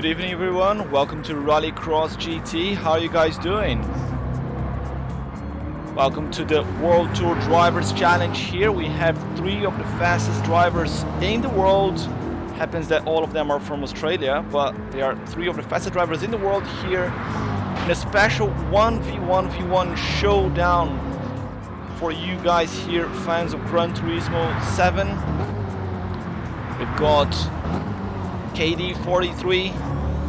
evening everyone, welcome to Rallycross GT. How are you guys doing? Welcome to the World Tour Drivers Challenge. Here we have 3 of the fastest drivers in the world. Happens that all of them are from Australia, but they are 3 of the fastest drivers in the world here in a special 1v1v1 showdown for you guys here, fans of Gran Turismo 7. We've got KD43,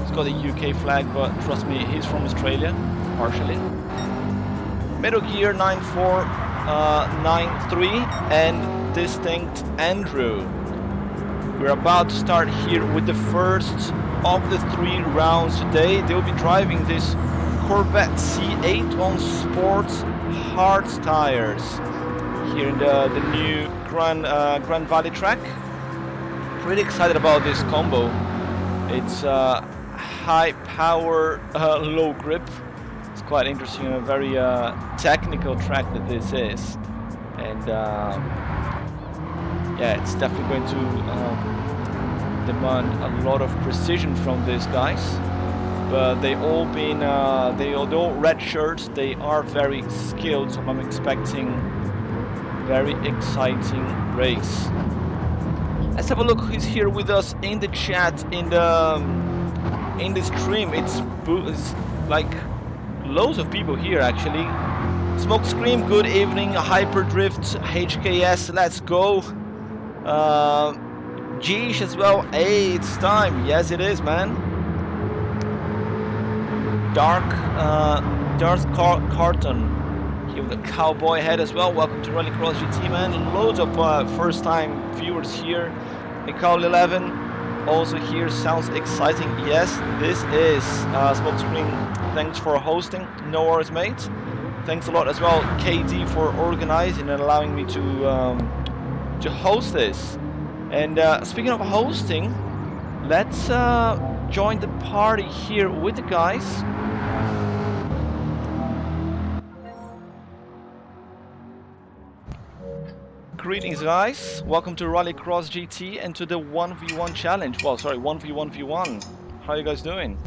he's got a UK flag, but trust me, he's from Australia, partially. Middle Gear 9493 and Distinct Andrew. We're about to start here with the first of the 3 rounds today. They'll be driving this Corvette C8 on sports hard tires here in the new Grand Valley track. Pretty excited about this combo. It's high power, low grip. It's quite interesting, a very technical track that this is, and yeah, it's definitely going to demand a lot of precision from these guys. But they all red shirts. They are very skilled, so I'm expecting very exciting race. Let's have a look who's here with us in the chat, in the stream. It's like loads of people here actually. Smoke Scream, good evening. Hyperdrift, HKS, let's go. Geesh as well. Hey, it's time. Yes, it is, man. Dark Carton. Here with a cowboy head as well. Welcome to Rallycross GT, man. Loads of first-time viewers here. Nicole 11 also here. Sounds exciting. Yes, this is Smokescreen. Thanks for hosting. No worries, mate. Thanks a lot as well, KD, for organizing and allowing me to host this. And speaking of hosting, let's join the party here with the guys. Greetings guys, welcome to Rallycross GT and to the 1v1 challenge. Well, sorry, 1v1v1. How are you guys doing?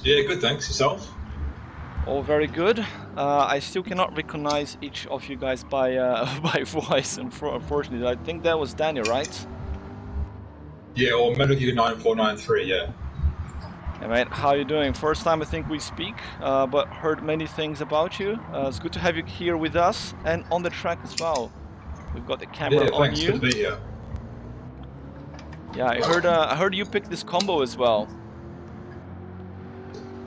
Yeah, good, thanks. Yourself? All very good. I still cannot recognize each of you guys by by voice, unfortunately. I think that was Daniel, right? Yeah, or Metal Gear 9493, yeah. Hey mate, how are you doing? First time I think we speak, but heard many things about you. It's good to have you here with us and on the track as well. We've got the camera on thanks. you. Good to be here. Yeah, I heard you picked this combo as well.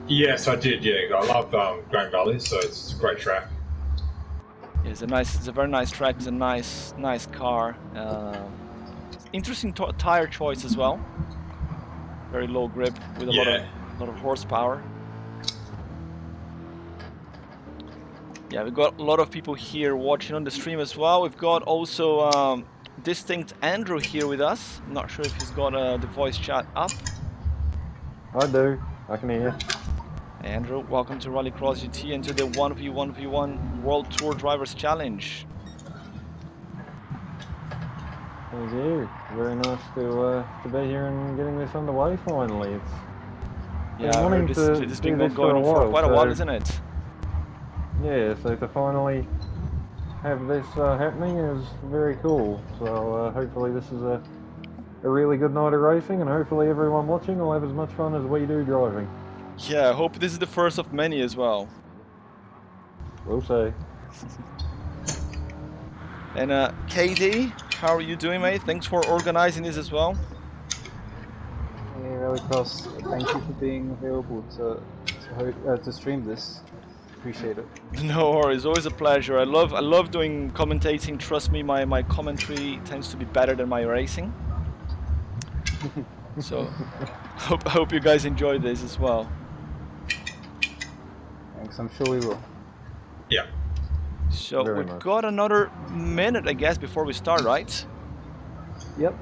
Yes, I did. Yeah, I love Grand Valley, so it's a great track. Yeah, it's a very nice track. It's a nice car. Interesting tire choice as well. Very low grip with a lot of horsepower. Yeah, we've got a lot of people here watching on the stream as well. We've got also Distinct Andrew here with us. I'm not sure if he's got the voice chat up. I do. I can hear you. Hey Andrew, welcome to Rallycross GT and to the 1v1v1 World Tour Drivers Challenge. Thank you. Very nice to be here and getting this underway finally. It's this has been going on for quite a while, isn't it? Yeah, so to finally have this happening is very cool. So hopefully this is a really good night of racing, and hopefully everyone watching will have as much fun as we do driving. Yeah, I hope this is the first of many as well. We'll see. And KD, how are you doing, mate? Thanks for organizing this as well. Hey Rallycross, thank you for being available to stream this. Appreciate it. No worries, always a pleasure. I love doing commentating. Trust me, my commentary tends to be better than my racing. So I hope you guys enjoy this as well. Thanks, I'm sure we will. Yeah. So we've got another minute, I guess, before we start, right? Yep,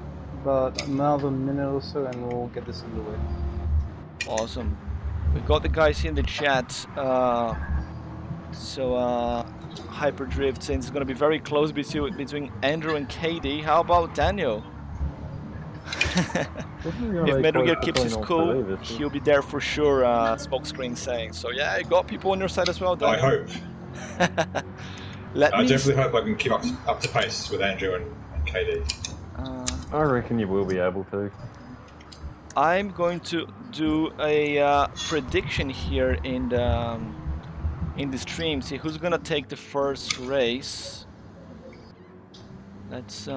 about another minute or so and we'll get this underway. Awesome. We've got the guys here in the chat. Hyperdrift saying it's going to be very close between Andrew and KD. How about Daniel? This is gonna If be Metal close Gear keeps between his all cool, three, this is- he'll be there for sure, Smokescreen saying. So yeah, you got people on your side as well, I Daniel. hope. Let I me... definitely hope I can keep up to pace with Andrew and KD. I reckon you will be able to. I'm going to do a prediction here in the stream. See who's gonna take the first race. Let's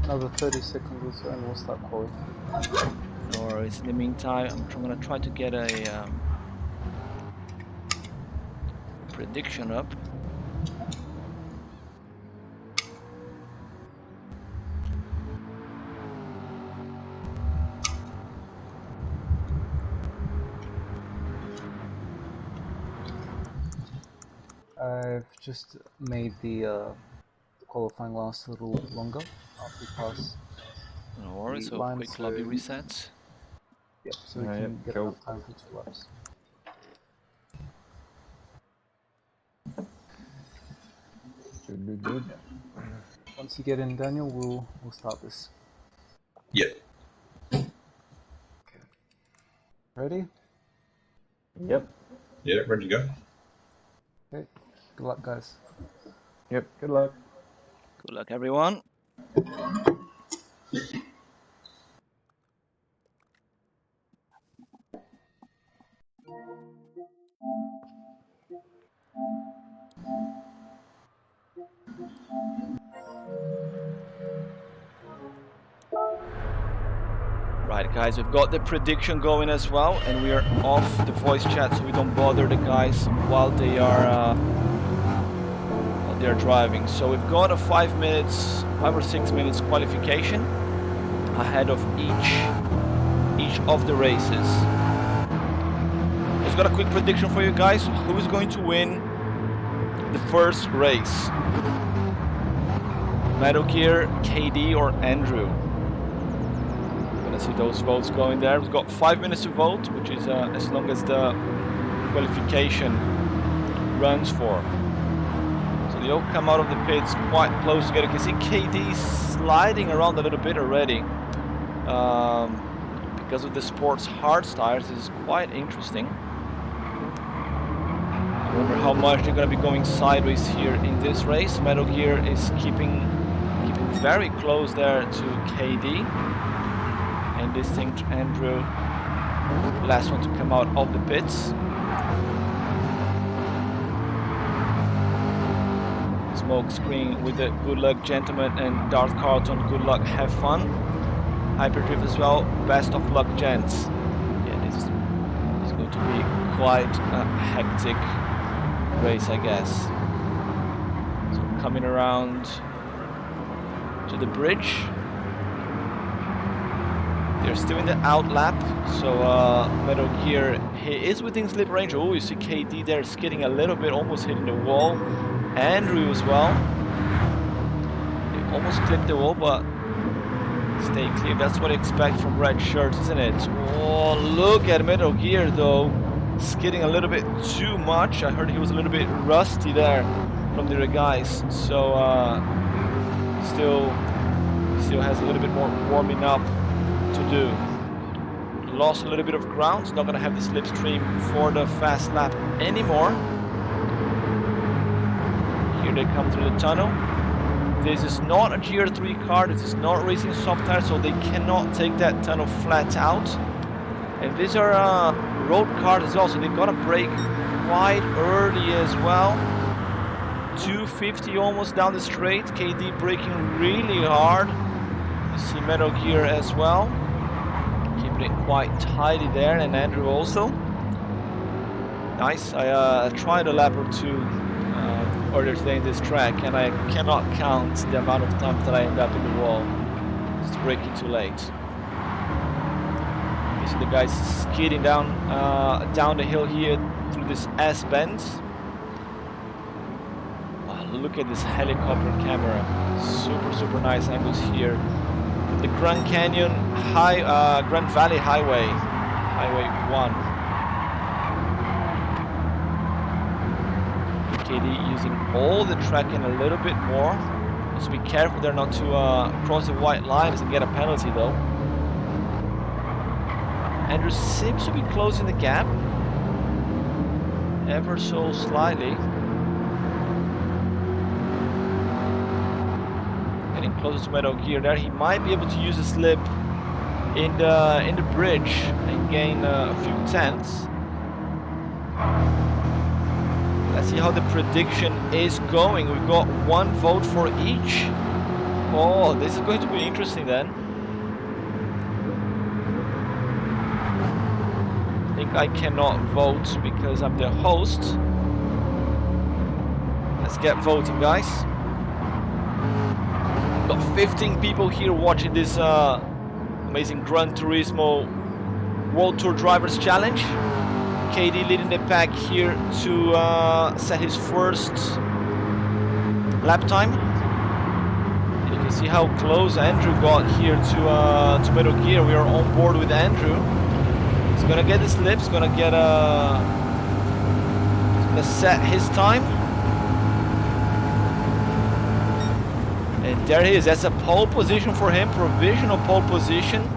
Another 30 seconds or so and we'll start qualifying. no worries. In the meantime, I'm gonna try to get a prediction up. I've just made the qualifying last a little longer after we pass No worries. the So line, quick so lobby resets. yep, so we Yeah, can yep, get cool. enough time for 2 laps. Should be good. Once you get in, Daniel, we'll start this. Yep. Ready? Yep. Yeah, ready to go. Okay. Good luck, guys. Yep. Good luck. Good luck, everyone. Right, guys, we've got the prediction going as well, and we are off the voice chat so we don't bother the guys while they are driving. So we've got a 5 or 6 minutes qualification ahead of each of the races. Just got a quick prediction for you guys. Who's going to win the first race? Metal Gear, KD, or Andrew? See those votes going there. We've got 5 minutes to vote, which is as long as the qualification runs for. So they all come out of the pits quite close together. You can see KD sliding around a little bit already. Because of the sports hard tires, this is quite interesting. I wonder how much they're going to be going sideways here in this race. Metal Gear is keeping very close there to KD. And distinct Andrew, last one to come out of the pits. Smoke screen with the good luck gentlemen and Darth Carlton, good luck, have fun. Hyperdrift as well, best of luck gents. Yeah, this is going to be quite a hectic race, I guess. So coming around to the bridge. They're still in the out lap, so Metal Gear, he is within slip range. Oh, you see KD there skidding a little bit, almost hitting the wall. Andrew as well. They almost clipped the wall, but stay clear. That's what I expect from red shirts, isn't it? Oh, look at Metal Gear though, skidding a little bit too much. I heard he was a little bit rusty there from the other guys, so still has a little bit more warming up to do. Lost a little bit of ground, not gonna have the slipstream for the fast lap anymore. Here they come through the tunnel. This is not a GR3 car, this is not racing soft tires, so they cannot take that tunnel flat out. And these are road cars as well, so they've got to brake quite early as well. 250 almost down the straight, KD braking really hard. You see Metal Gear as well. Keeping it quite tidy there, and Andrew also. Nice. I tried a lap or two earlier today in this track, and I cannot count the amount of times that I end up in the wall. It's braking too late. You see the guys skidding down the hill here through this S-bend. Wow, look at this helicopter camera. Super nice angles here. The Grand Canyon Grand Valley Highway 1. KD using all the tracking a little bit more. Just be careful there not to cross the white lines and get a penalty though. Andrew seems to be closing the gap ever so slightly. Getting closer to Metal Gear there. He might be able to use a slip in the bridge and gain a few tenths. Let's see how the prediction is going. We've got one vote for each. Oh, this is going to be interesting then. I think I cannot vote because I'm the host. Let's get voting, guys. Got 15 people here watching this amazing Gran Turismo World Tour Drivers Challenge. KD leading the pack here to set his first lap time. You can see how close Andrew got here to Metal Gear. We are on board with Andrew. He's gonna get the slip. He's gonna get he's gonna set his time. And there he is. That's a pole position for him. Provisional pole position.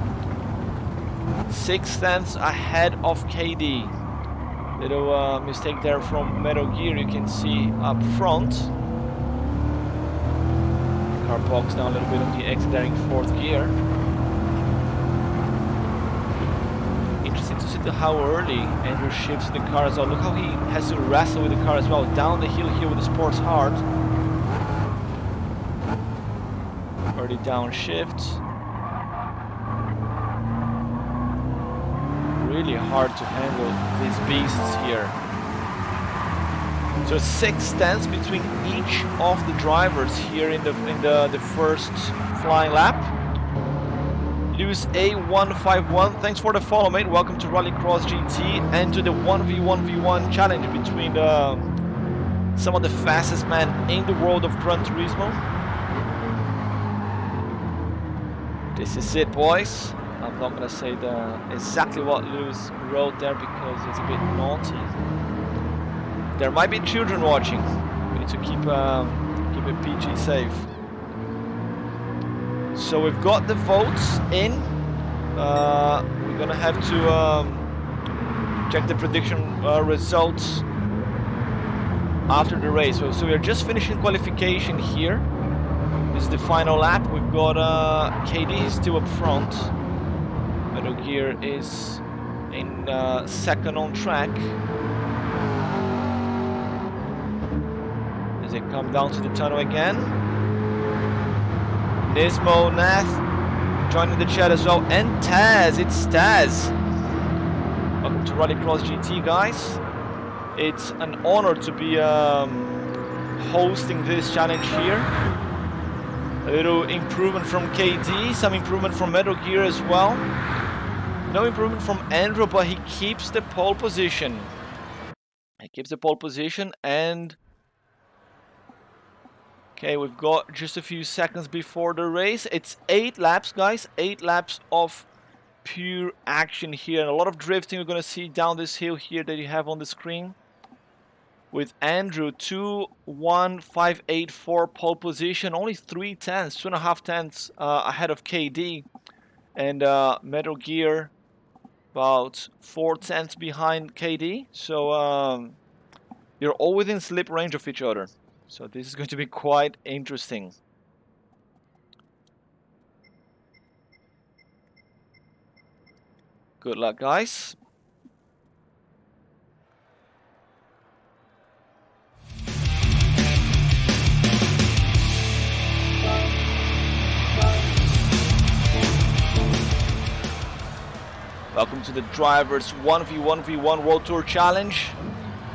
6 tenths ahead of KD. Little mistake there from Metal Gear, you can see up front. Car box down a little bit on the exit there in 4th gear. Interesting to see how early Andrew shifts the car as well. Look how he has to wrestle with the car as well. Down the hill here with the sports hard. Early downshift. Really hard to handle these beasts here. So 6 tenths between each of the drivers here in the first flying lap. Lewis A151, thanks for the follow, mate. Welcome to Rallycross GT and to the 1v1v1 challenge between some of the fastest men in the world of Gran Turismo. This is it, boys. I'm not gonna say exactly what Lewis wrote there because it's a bit naughty. There might be children watching. We need to keep it PG safe. So we've got the votes in. We're gonna have to check the prediction results after the race. So we're just finishing qualification here. This is the final lap. We've got KD still up front. Metal Gear is in 2nd on track. As they come down to the tunnel again. Nismo, Nath joining the chat as well. And Taz, it's Taz. Welcome to Rallycross GT, guys. It's an honor to be hosting this challenge here. A little improvement from KD, some improvement from Metal Gear as well. No improvement from Andrew, but he keeps the pole position. He keeps the pole position and... Okay, we've got just a few seconds before the race. It's 8 laps, guys. 8 laps of pure action here. And a lot of drifting we're going to see down this hill here that you have on the screen. With Andrew, 2:1.584 pole position. Only 3 tenths, 2.5 tenths ahead of KD. And Metal Gear about 4 tenths behind KD. So you're all within slip range of each other. So this is going to be quite interesting. Good luck, guys. Welcome to the Drivers 1v1v1 World Tour Challenge.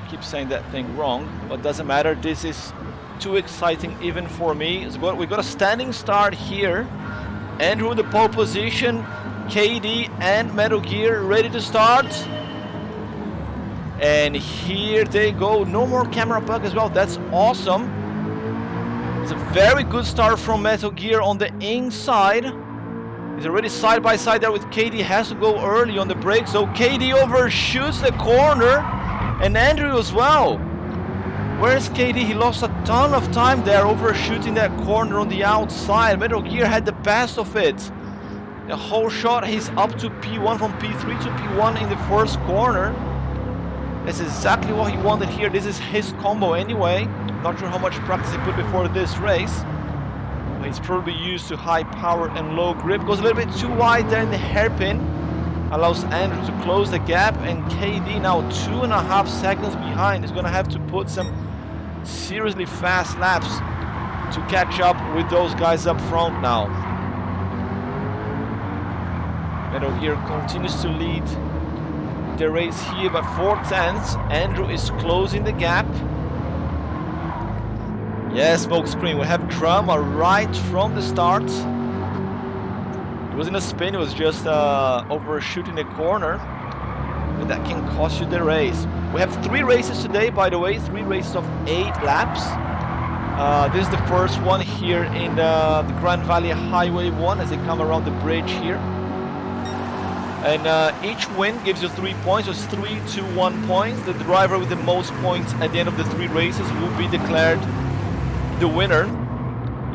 I keep saying that thing wrong, but doesn't matter. This is too exciting even for me. We got a standing start here. Andrew in the pole position, KD and Metal Gear ready to start. And here they go. No more camera bug as well. That's awesome. It's a very good start from Metal Gear on the inside. He's already side by side there with KD. Has to go early on the brake. So KD overshoots the corner. And Andrew as well. Where's KD? He lost a ton of time there overshooting that corner on the outside. Metal Gear had the best of it. The whole shot, he's up to P1 from P3 to P1 in the first corner. That's exactly what he wanted here. This is his combo anyway. Not sure how much practice he put before this race. But he's probably used to high power and low grip. Goes a little bit too wide there in the hairpin. Allows Andrew to close the gap, and KD now 2.5 seconds behind. He's gonna have to put some seriously fast laps to catch up with those guys up front now. Metal Gear continues to lead the race here by 4/10. Andrew is closing the gap. Yes, smokescreen. We have drama right from the start. It wasn't a spin, it was just overshooting the corner. But that can cost you the race. We have 3 races today, by the way, 3 races of 8 laps. This is the first one here in the Grand Valley Highway 1 as they come around the bridge here. And each win gives you 3 points, so it's 3, 2, 1 points. The driver with the most points at the end of the 3 races will be declared the winner.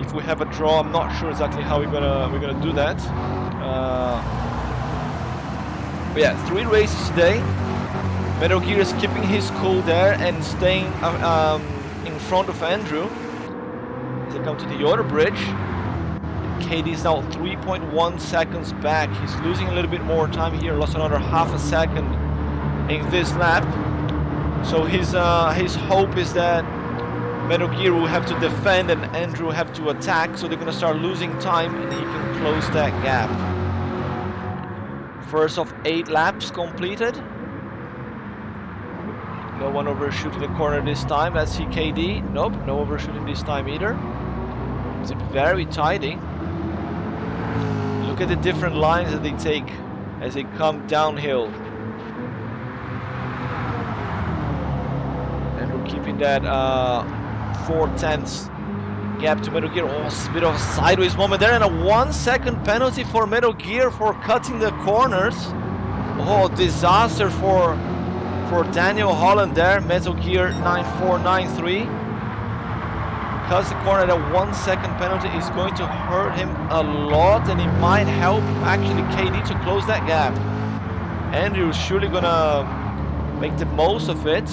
If we have a draw, I'm not sure exactly how we're gonna do that. But yeah, 3 races today. Metal Gear is keeping his cool there and staying in front of Andrew as they come to the other bridge. KD is now 3.1 seconds back. He's losing a little bit more time here. Lost another half a second in this lap. So his hope is that Metal Gear will have to defend and Andrew will have to attack. So they're gonna start losing time and he can close that gap. First of 8 laps completed. No one overshooting the corner this time. Let's see KD. Nope, no overshooting this time either. It's very tidy. Look at the different lines that they take as they come downhill. And we're keeping that 4/10 gap to Metal Gear. Oh, a bit of a sideways moment there, and a 1 second penalty for Metal Gear for cutting the corners. Oh, disaster for Daniel Holland there. Metal Gear 9493. Cuts the corner at a 1 second penalty is going to hurt him a lot, and it might help actually KD to close that gap. Andrew's surely gonna make the most of it.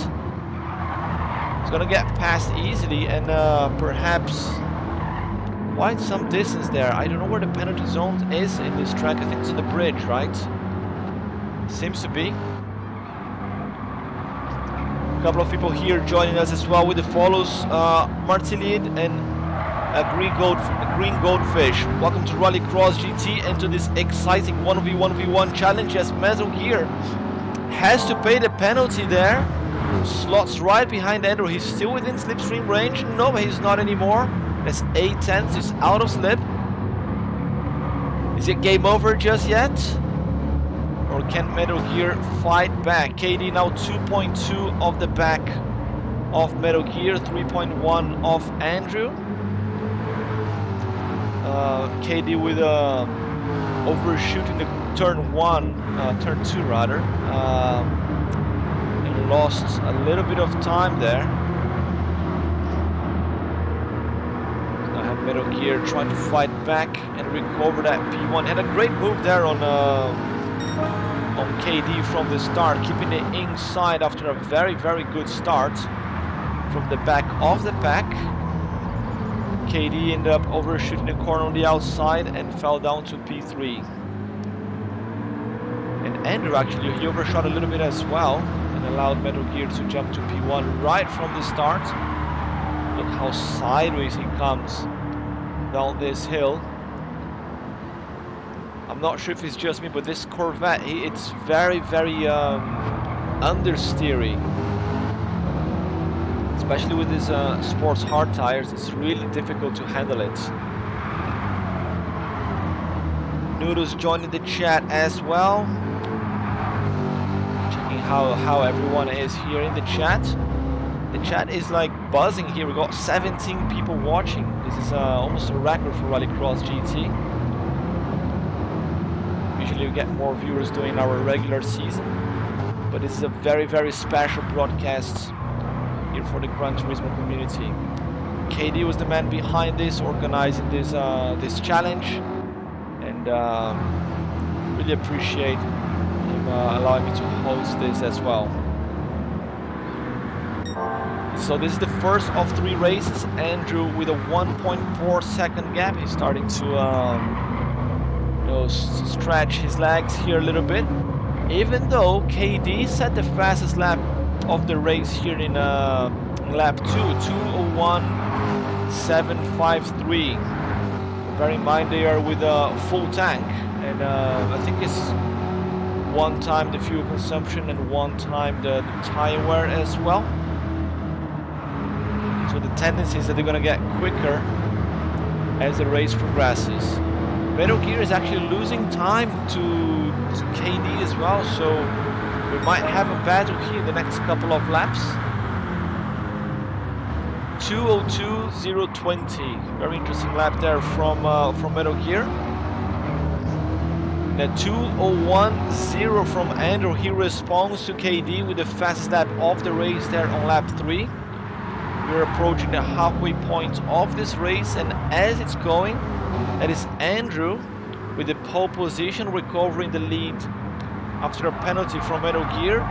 He's gonna get past easily and perhaps quite some distance there. I don't know where the penalty zone is in this track. I think it's on the bridge, right? Seems to be. A couple of people here joining us as well with the follows. Martinid and Green Goldfish. Welcome to Rallycross GT and to this exciting 1v1v1 challenge as Metal Gear has to pay the penalty there. Slots right behind Andrew. He's still within slipstream range. No, he's not anymore. That's 8/10. He's out of slip. Is it game over just yet? Or can Metal Gear fight back? KD now 2.2 off the back of Metal Gear, 3.1 off Andrew. KD with overshooting the turn 2 rather. And lost a little bit of time there. I have Metal Gear trying to fight back and recover that P1. Had a great move there on KD from the start, keeping it inside after a very, very good start from the back of the pack. KD ended up overshooting the corner on the outside and fell down to P3. And Andrew actually, he overshot a little bit as well and allowed Metal Gear to jump to P1 right from the start. Look how sideways he comes down this hill. I'm not sure if it's just me, but this Corvette, it's very, very understeery. Especially with these sports hard tires, it's really difficult to handle it. Noodles joining the chat as well. Checking how everyone is here in the chat. The chat is like buzzing here. We got 17 people watching. This is almost a record for Rallycross GT. Usually we get more viewers during our regular season, but this is a very, very special broadcast here for the Gran Turismo community. KD was the man behind this, organizing this this challenge, and really appreciate him allowing me to host this as well. So this is the first of 3 races. Andrew with a 1.4 second gap. He's starting to stretch his legs here a little bit. Even though KD set the fastest lap of the race here in lap 2, 2:01.753. Bear in mind they are with a full tank, and I think it's 1 time the fuel consumption and 1 time the tire wear as well. So the tendency is that they're gonna get quicker as the race progresses. Metal Gear is actually losing time to KD as well, so we might have a battle here in the next couple of laps. 2:02.020, very interesting lap there from Metal Gear. And a 2:01.0 from Andrew. He responds to KD with the fastest lap of the race there on lap 3. We're approaching the halfway point of this race, and as it's going, that is Andrew with the pole position, recovering the lead after a penalty from Metal Gear.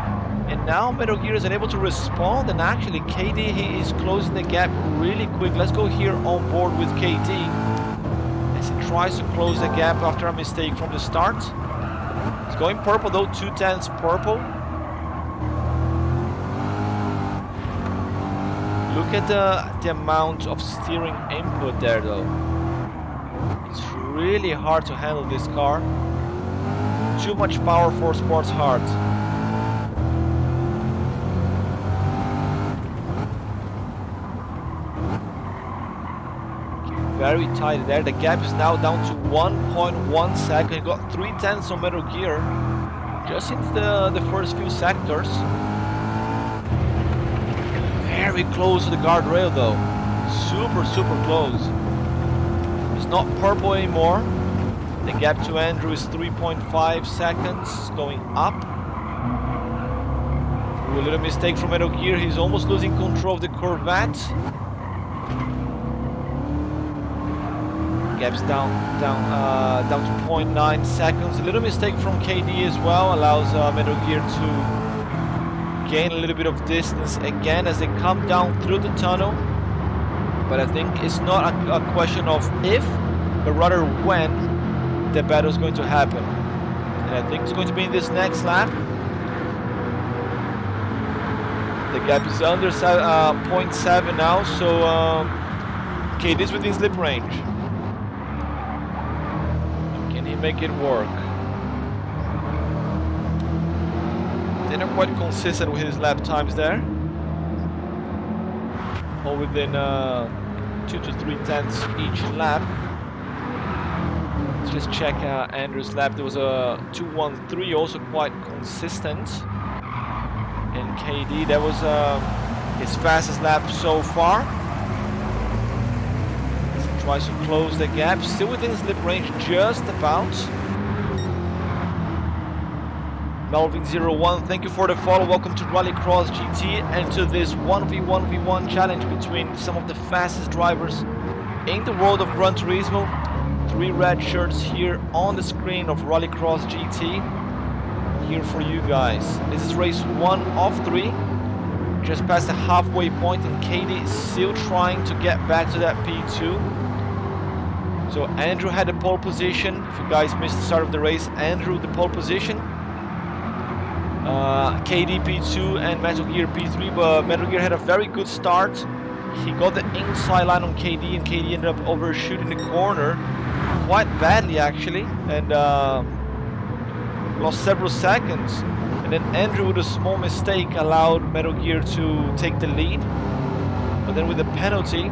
And now Metal Gear is unable to respond, and actually KD, he is closing the gap really quick. Let's go here on board with KD as he tries to close the gap after a mistake from the start. It's going purple though, 2/10 purple. Look at the amount of steering input there though. It's really hard to handle this car. Too much power for sports hard. Very tight there. The gap is now down to 1.1 second. You got 3/10 on Metal Gear just in the first few sectors. Very close to the guardrail though. Super close. It's not purple anymore. The gap to Andrew is 3.5 seconds, going up. Ooh, a little mistake from Metal Gear. He's almost losing control of the Corvette. Gap's down to 0.9 seconds. A little mistake from KD as well allows Metal Gear to gain a little bit of distance again as they come down through the tunnel. But I think it's not a question of if, but rather when the battle is going to happen. And I think it's going to be in this next lap. The gap is under 0.7 now, so KD is within slip range. Can he make it work? They're not quite consistent with his lap times there. All within 2 to 3/10 each lap. Let's just check Andrew's lap. There was a 2:13, also quite consistent. And KD, that was his fastest lap so far. He tries to close the gap, still within slip range, just about. Melvin01, thank you for the follow. Welcome to Rallycross GT and to this 1v1v1 challenge between some of the fastest drivers in the world of Gran Turismo. 3 red shirts here on the screen of Rallycross GT. Here for you guys. This is race 1 of 3. Just past the halfway point, and KD is still trying to get back to that P2. So Andrew had the pole position. If you guys missed the start of the race, Andrew the pole position. KD P2 and Metal Gear P3, but Metal Gear had a very good start. He got the inside line on KD, and KD ended up overshooting the corner quite badly actually, and lost several seconds. And then Andrew, with a small mistake, allowed Metal Gear to take the lead. But then with the penalty,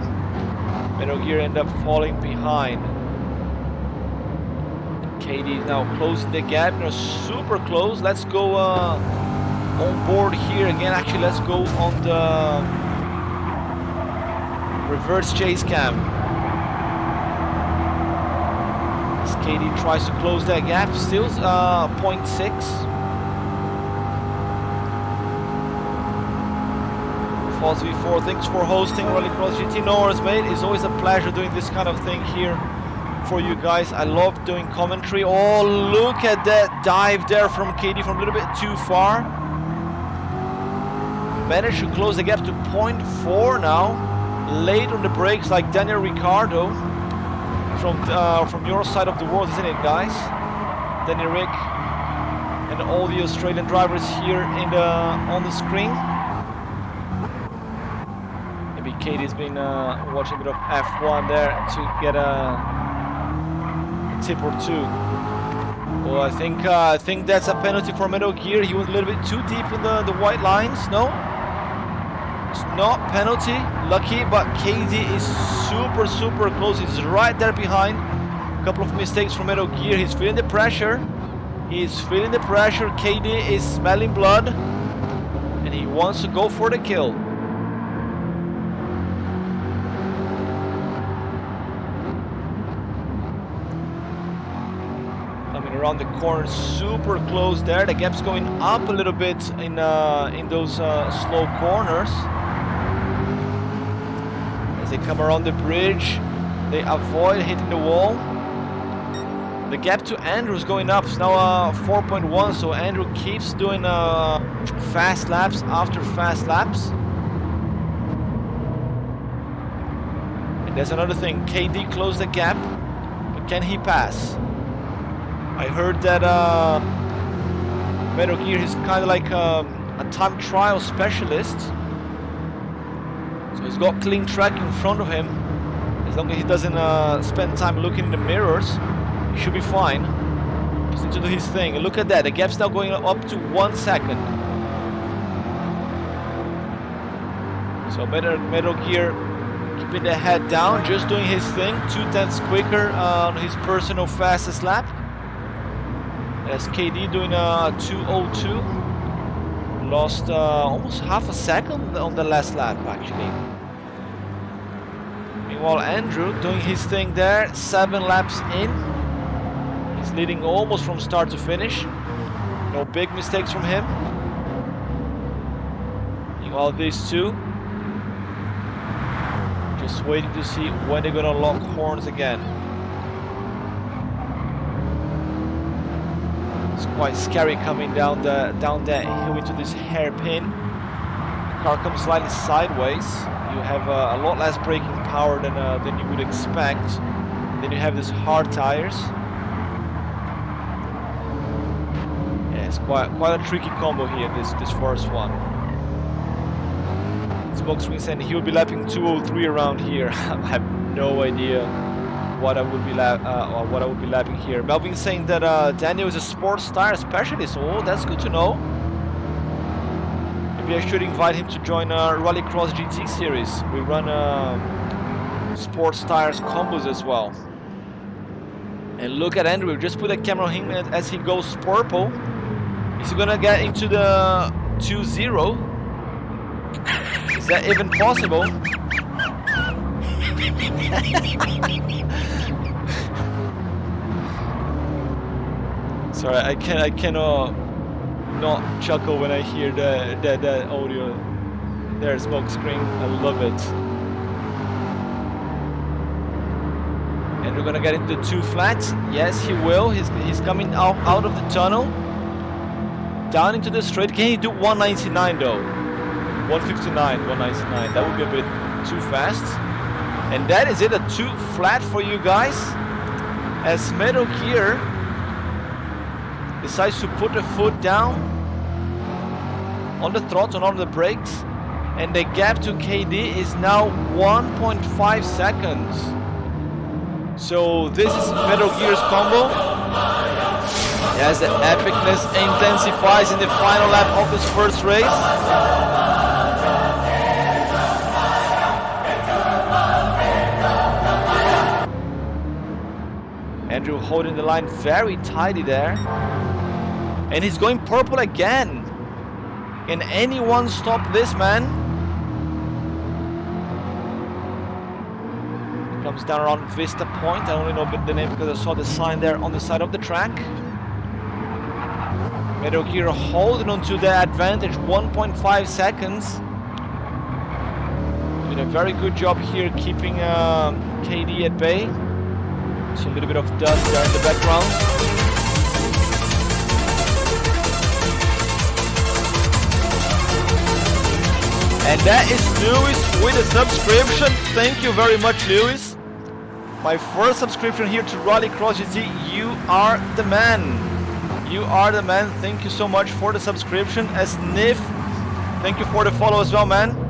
Metal Gear ended up falling behind. KD is now closing the gap. They're super close. Let's go on board here again. Actually, let's go on the reverse chase cam. As KD tries to close that gap, still 0.6. Foz V4, thanks for hosting Rallycross GT. No worries, mate. It's always a pleasure doing this kind of thing here for you guys. I love doing commentary. Oh, look at that dive there from KD from a little bit too far. Managed to close the gap to 0.4 now. Late on the brakes like Daniel Ricciardo from your side of the world, isn't it, guys? Danny Rick and all the Australian drivers here in on the screen. Maybe Katie's been watching a bit of F1 there to get a tip or two. Well, I think that's a penalty for Metal Gear. He went a little bit too deep in the white lines. No, it's not penalty. Lucky, but KD is super close. He's right there behind. A couple of mistakes from Metal Gear. He's feeling the pressure. He's feeling the pressure. KD is smelling blood, and he wants to go for the kill. Coming around the corner, super close there. The gap's going up a little bit in those slow corners. As they come around the bridge, they avoid hitting the wall. The gap to Andrew is going up. It's now 4.1, so Andrew keeps doing fast laps after fast laps. And there's another thing. KD closed the gap, but can he pass? I heard that Metal Gear is kind of like a time trial specialist. So he's got clean track in front of him. As long as he doesn't spend time looking in the mirrors, he should be fine. Just need to do his thing. And look at that, the gap's now going up to 1 second. So Metal Gear keeping the head down, just doing his thing, 2/10 quicker on his personal fastest lap. As KD doing a 2:02. Lost almost half a second on the last lap, actually. Meanwhile, Andrew doing his thing there, 7 laps in. He's leading almost from start to finish. No big mistakes from him. Meanwhile, these two just waiting to see when they're gonna lock horns again. It's quite scary coming down that hill into this hairpin. The car comes slightly sideways. You have a lot less braking power than you would expect. Then you have these hard tires. Yeah, it's quite a tricky combo here. This first one. Smoke Screen saying he will be lapping 2:03 around here. I have no idea what I would be lapping here. Melvin saying that Daniel is a sports tire specialist. Oh, that's good to know. Maybe I should invite him to join Rallycross GT series. We run sports tires combos as well. And look at Andrew. Just put a camera on him as he goes purple. Is he gonna get into the 2-0? Is that even possible? Sorry, I cannot not chuckle when I hear that audio. There's Smoke Screen. I love it. And we're gonna get into the 2 flats. Yes, he will. He's coming out of the tunnel, down into the straight. Can he do 199 though? 159, 199. That would be a bit too fast. And that is it, a 2 flat for you guys. As Metal Gear decides to put the foot down on the throttle, on the brakes, and the gap to KD is now 1.5 seconds. So this is Metal Gear's combo. As the epicness intensifies in the final lap of this first race. Andrew holding the line very tidy there. And he's going purple again. Can anyone stop this man? He comes down around Vista Point. I only know the name because I saw the sign there on the side of the track. Metal Gear holding on to the advantage, 1.5 seconds. Doing a very good job here keeping KD at bay. See a little bit of dust there in the background. And that is Lewis with a subscription. Thank you very much, Lewis. My first subscription here to Rallycross GT. You are the man. You are the man. Thank you so much for the subscription. As Nif, thank you for the follow as well, man.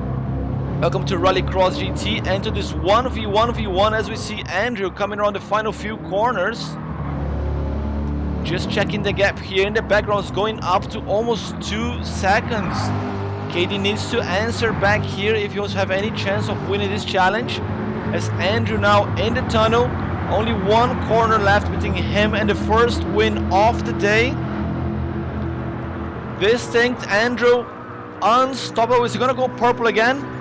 Welcome to Rallycross GT and to this 1v1v1 as we see Andrew coming around the final few corners. Just checking the gap here in the background, is going up to almost 2 seconds. KD needs to answer back here if he wants to have any chance of winning this challenge. As Andrew now in the tunnel, only 1 corner left between him and the first win of the day. Distinct Andrew, unstoppable. Is he gonna go purple again?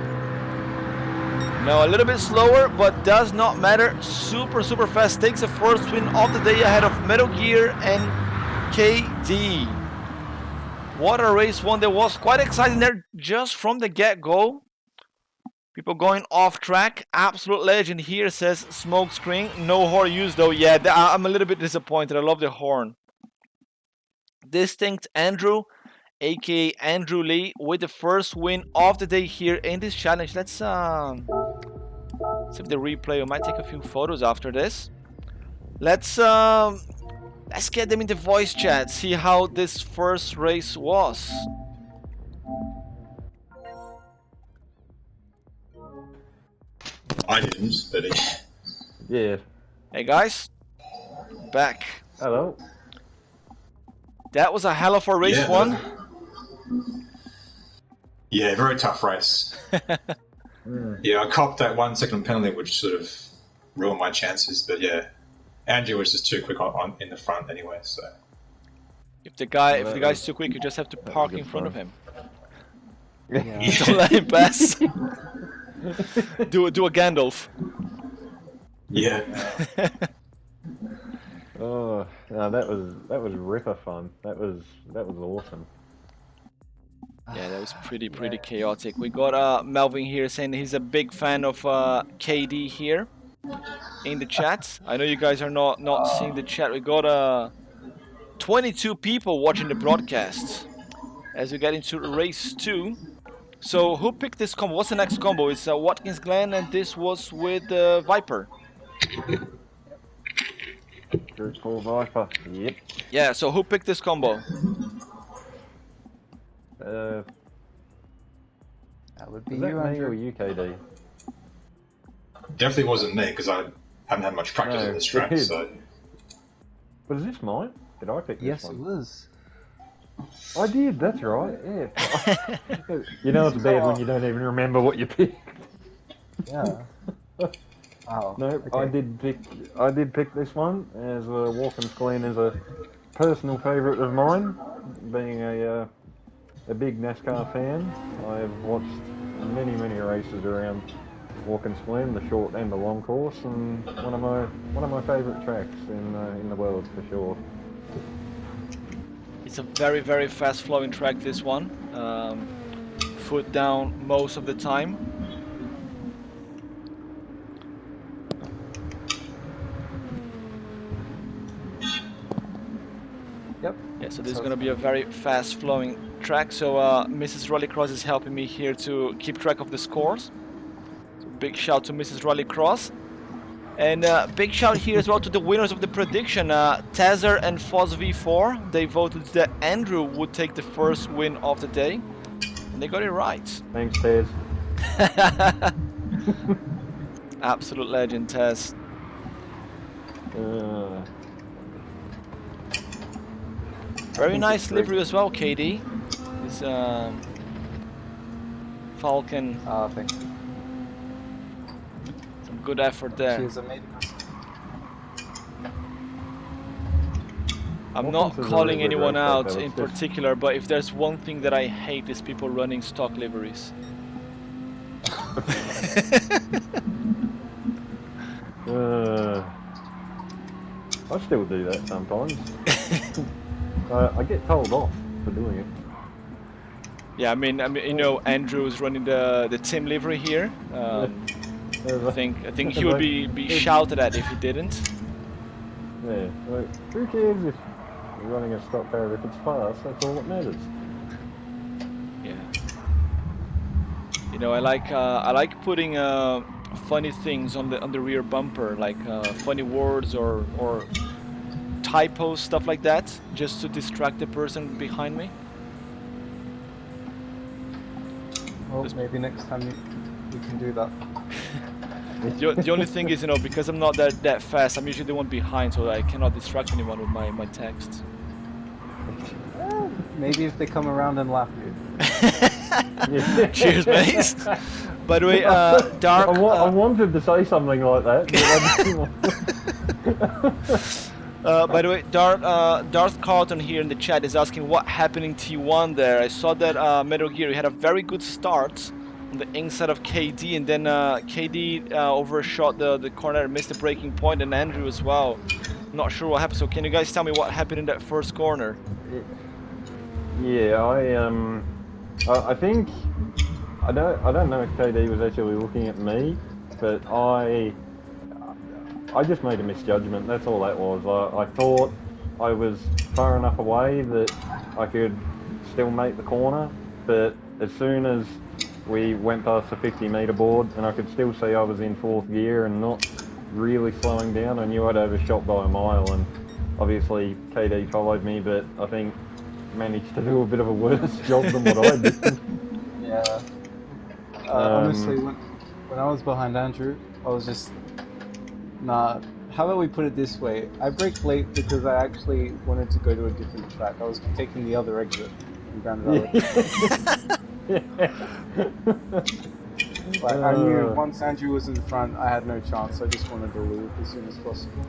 No, a little bit slower, but does not matter. Super fast. Takes the first win of the day ahead of Metal Gear and KD. What a race one there was. Quite exciting there just from the get-go. People going off track. Absolute legend here, says Smokescreen. No horn used though. Yeah, I'm a little bit disappointed. I love the horn. Distinct Andrew, aka Andrew Lee, with the first win of the day here in this challenge. Let's see if the replay. We might take a few photos after this. Let's get them in the voice chat. See how this first race was. I didn't, but Yeah. Hey guys, back. Hello. That was a hell of a race one. Yeah, very tough race. Yeah, I copped that 1 second penalty, which sort of ruined my chances. But yeah, Andrew was just too quick on in the front anyway. So If the guy's too quick, you just have to park in front of him. Yeah. Don't let him pass. do a Gandalf. yeah, Oh, no, that was ripper fun. That was awesome. Yeah, that was pretty chaotic. We got Melvin here saying he's a big fan of KD here in the chat. I know you guys are not seeing the chat. We got 22 people watching the broadcast as we get into race 2. So who picked this combo? What's the next combo? It's Watkins Glen, and this was with Viper. Group 4 Viper. Yep. Yeah, so who picked this combo? That would be Was that you, me or Andrew. you, KD? definitely wasn't me because I haven't had much practice No, on this track. it is. So But is this mine? Did I pick Yes, this it one? was. I did, that's right, yeah. You know it's bad when you don't even remember what you picked. Yeah. Oh. No, okay. I did pick this one as Watkins Glen is a personal favourite of mine. Being a big NASCAR fan, I've watched many races around Watkins Glen, the short and the long course, and one of my favourite tracks in the world for sure. It's a very fast flowing track, this one. Foot down most of the time. Yep. Yeah, so this is going to be a very fast flowing track. So Mrs. Rallycross is helping me here to keep track of the scores. So big shout to Mrs. Rallycross. And big shout here as well to the winners of the prediction, Tazer and Foz V4. They voted that Andrew would take the first win of the day. And they got it right. Thanks, Tez. Absolute legend, Tez. Very nice livery as well, KD. This Falcon. Thank you. Some good effort there. She was amazing. I'm not Watkins is a calling really good anyone race out car, in though. particular, but if there's one thing that I hate is people running stock liveries. I still do that sometimes. I get told off for doing it. Yeah, I mean, you know, Andrew is running the team livery here. I think he would be shouted at if he didn't. Yeah, like, who cares if you're running a stock car if it's fast? That's all that matters. Yeah. You know, I like putting funny things on the rear bumper, like funny words or typos, stuff like that, just to distract the person behind me. Well, maybe next time you can do that. The only thing is, you know, because I'm not that fast, I'm usually the one behind, so I cannot distract anyone with my text. Maybe if they come around and lap you. Cheers, mate. By the way, Dark. I wanted to say something like that. By the way, Darth Carlton here in the chat is asking what happened in T1 there. I saw that Metal Gear, you had a very good start on the inside of KD, and then KD overshot the corner and missed the breaking point, and Andrew as well. Not sure what happened, so can you guys tell me what happened in that first corner? Yeah, I think I don't know if KD was actually looking at me, but I just made a misjudgment. That's all that was. I thought I was far enough away that I could still make the corner, but as soon as we went past the 50-meter board and I could still see I was in 4th gear and not really slowing down, I knew I'd overshot by a mile, and obviously KD followed me, but I think managed to do a bit of a worse job than what I did. Yeah. Honestly, when I was behind Andrew, I was just, nah, how about we put it this way? I braked late because I actually wanted to go to a different track. I was taking the other exit in Grand Valley. Like, I knew once Andrew was in front, I had no chance. I just wanted to leave as soon as possible.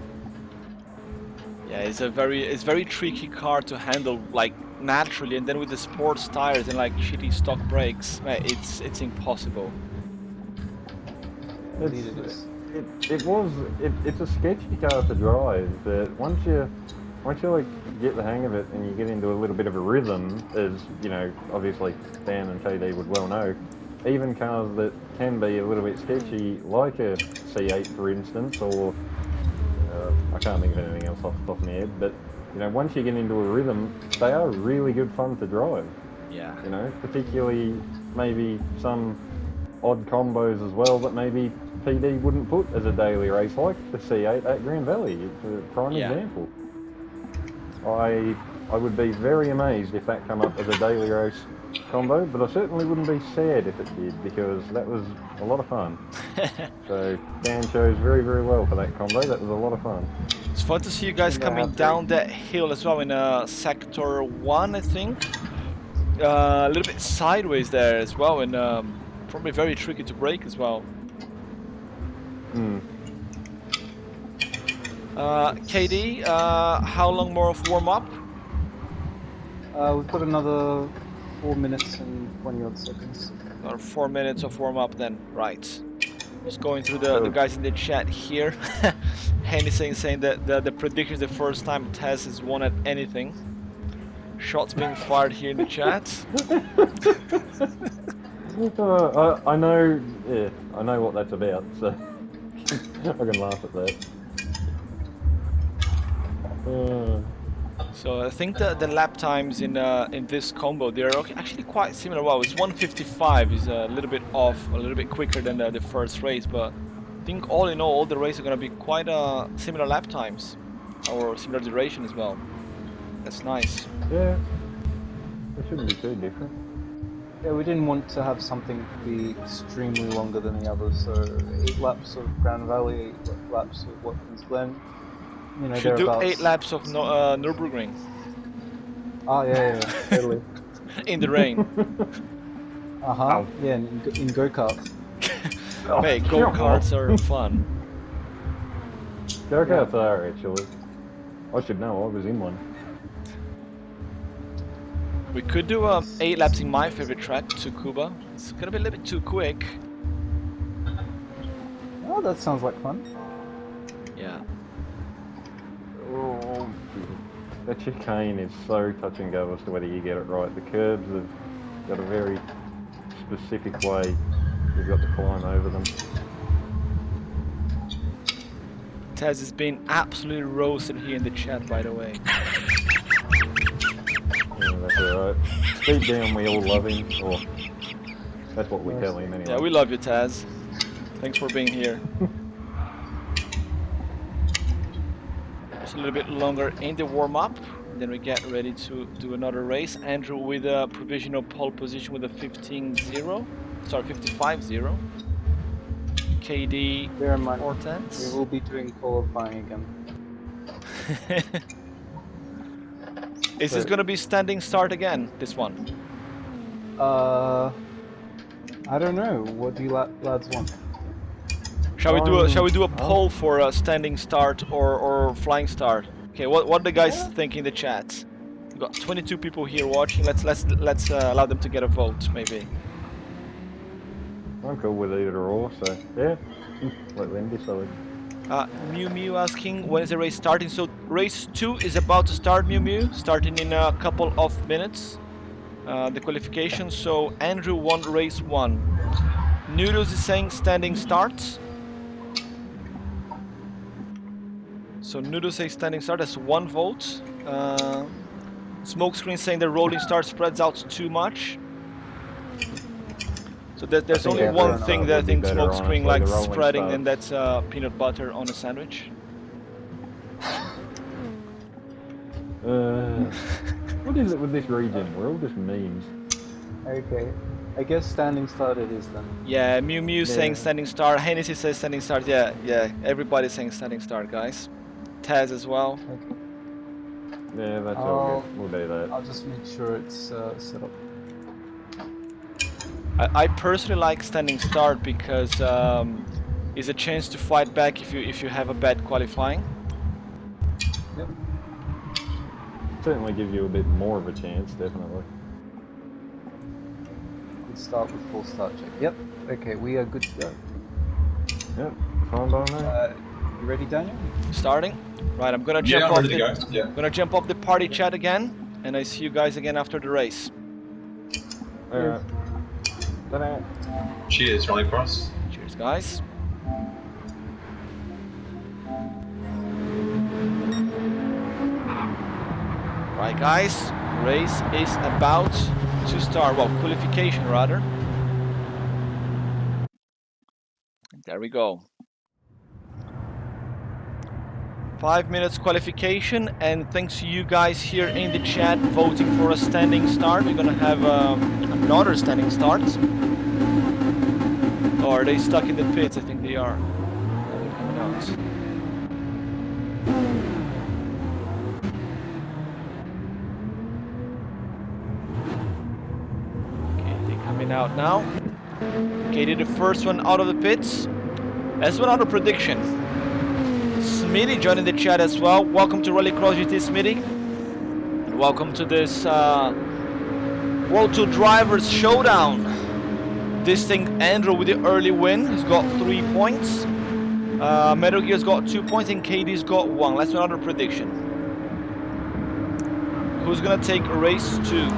Yeah, it's very tricky car to handle, like, naturally, and then with the sports tires and like shitty stock brakes, it's impossible. It's a sketchy car to drive, but once you like get the hang of it and you get into a little bit of a rhythm, as you know, obviously Dan and KD would well know, even cars that can be a little bit sketchy, like a C8 for instance, or I can't think of anything else off the top of my head, but you know, once you get into a rhythm, they are really good fun to drive. Yeah. You know, particularly maybe some odd combos as well that maybe PD wouldn't put as a daily race, like the C8 at Grand Valley. It's a prime example. I would be very amazed if that come up as a daily race combo, but I certainly wouldn't be sad if it did, because that was a lot of fun. So Dan chose very, very well for that combo. That was a lot of fun. It's fun to see you guys coming down that hill as well in sector 1, I think. A little bit sideways there as well, and probably very tricky to brake as well. KD, how long more of warm-up? We've got another 4 minutes and 20 odd seconds. Another 4 minutes of warm-up then, right. Just going through the guys in the chat here. Henny saying that the prediction is the first time Tess has won at anything. Shots being fired here in the chat. I know, yeah, I know what that's about, so I can laugh at that. So I think the lap times in this combo, they're actually quite similar. Wow, it's 1:55, is a little bit off, a little bit quicker than the first race, but I think all in all the races are going to be quite similar lap times, or similar duration as well. That's nice. Yeah, it shouldn't be too different. Yeah, we didn't want to have something be extremely longer than the others, so 8 laps of Grand Valley, 8 laps of Watkins Glen. You know, should do 8 laps of Nürburgring. Oh yeah, totally. In the rain. Yeah, in go-karts. Hey, go-karts are fun. Go-karts are actually. I should know, I was in one. We could do 8 laps in my favorite track, Tsukuba. It's gonna be a little bit too quick. Oh, that sounds like fun. Yeah. Oh, the chicane is so touch and go as to whether you get it right. The curbs have got a very specific way you've got to climb over them. Taz has been absolutely roasted here in the chat, by the way. Yeah, that's alright. Deep down, we all love him, or that's what we tell him anyway. Yeah, we love you, Taz. Thanks for being here. Just a little bit longer in the warm-up, then we get ready to do another race. Andrew with a provisional pole position with a 55-0. KD Bear in mind, 4/10. we will be doing qualifying again. Is this gonna be standing start again, this one? I don't know. What do you lads want? Shall we do a poll for a standing start or flying start? Okay, what the guys think in the chat? We've got 22 people here watching. Let's allow them to get a vote, maybe. I'm cool with either or, so yeah, let them decide. Mew asking when is the race starting? So race 2 is about to start, Mew, starting in a couple of minutes. The qualification. So Andrew won race 1. Noodles is saying standing starts. So Noodles says standing start. That's 1 vote. Smokescreen saying the rolling start spreads out too much. So there's only one thing that I think Smokescreen likes spreading, and that's peanut butter on a sandwich. What is it with this region? We're all just memes. Okay. I guess standing start it is then. Yeah, Mew saying standing start. Hennessy says standing start. Yeah. Everybody's saying standing start, guys. Taz as well. Okay. Yeah, that's all good. We'll do that. I'll just make sure it's set up. I personally like standing start because it's a chance to fight back if you have a bad qualifying. Yep. Certainly gives you a bit more of a chance, definitely. Let's start with full start check. Yep. Okay, we are good to go. Yep. Fine by me. You ready, Daniel? Starting. Right, I'm gonna jump off gonna jump off the party chat again, and I see you guys again after the race. Alright. Cheers, Ronnie Cross. Cheers, guys. Right, guys, race is about to start. Well, qualification rather. There we go. 5 minutes qualification, and thanks to you guys here in the chat voting for a standing start. We're gonna have another standing start. Or are they stuck in the pits? I think they are. They're coming out. Okay, they're coming out now. Okay, they're the first one out of the pits. As one other prediction. Smitty joining the chat as well. Welcome to Rallycross GT, Smitty. And welcome to this World Tour Drivers Showdown. This thing, Andrew with the early win. He's got 3 points. Metal Gear's got 2 points and KD's got 1. Let's do another prediction. Who's gonna take race 2?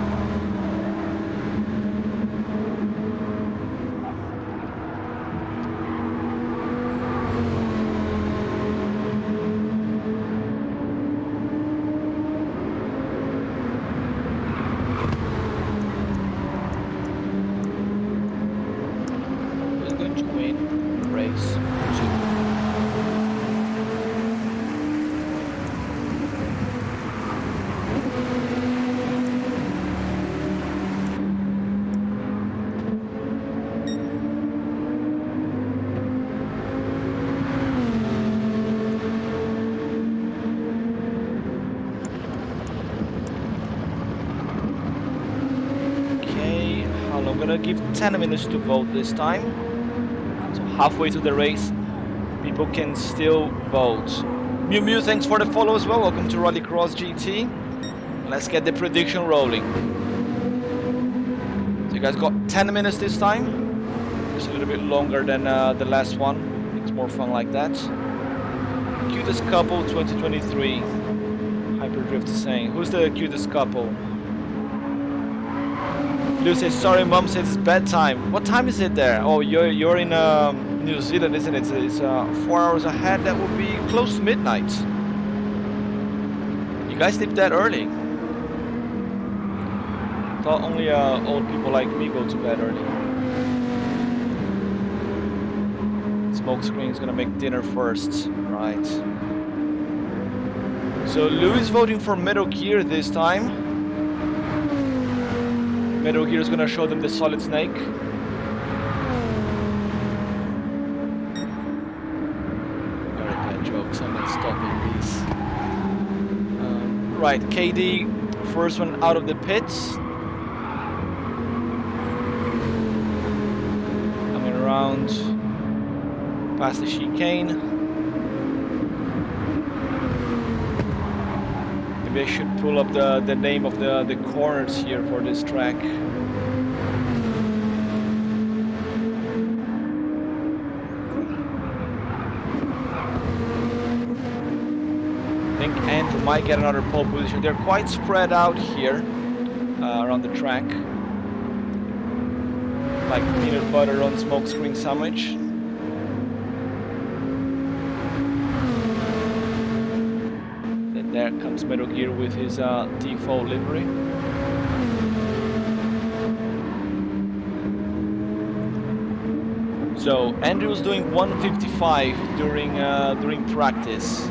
I'm gonna give 10 minutes to vote this time. So halfway to the race, people can still vote. Mew, thanks for the follow as well. Welcome to Rallycross GT. Let's get the prediction rolling. So you guys got 10 minutes this time. Just a little bit longer than the last one. It's more fun like that. Cutest couple 2023. Hyperdrift is saying. Who's the cutest couple? Lou says, sorry, mom says it's bedtime. What time is it there? Oh, you're in New Zealand, isn't it? It's 4 hours ahead. That would be close to midnight. You guys sleep that early? Thought only old people like me go to bed early. Smokescreen is gonna make dinner first, right? So Lou is voting for Metal Gear this time. Metal Gear is gonna show them the Solid Snake. Very bad jokes. I'm not stopping these. Right, KD, first one out of the pits. Coming around past the chicane. Maybe I should pull up the name of the corners here for this track. I think Andrew might get another pole position. They're quite spread out here around the track. Like peanut butter on smokescreen sandwich. There comes Metal Gear with his default livery. So Andrew's doing 155 during practice.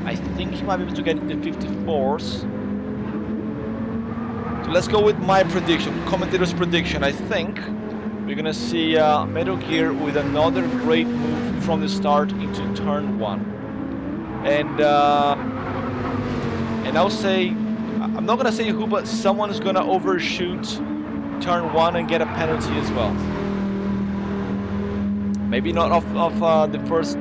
I think he might be able to get the 54s. So let's go with my prediction, commentator's prediction. I think we're gonna see Metal Gear with another great move from the start into turn 1. And I'll say, I'm not gonna say who, but someone's gonna overshoot turn 1 and get a penalty as well. Maybe not off the first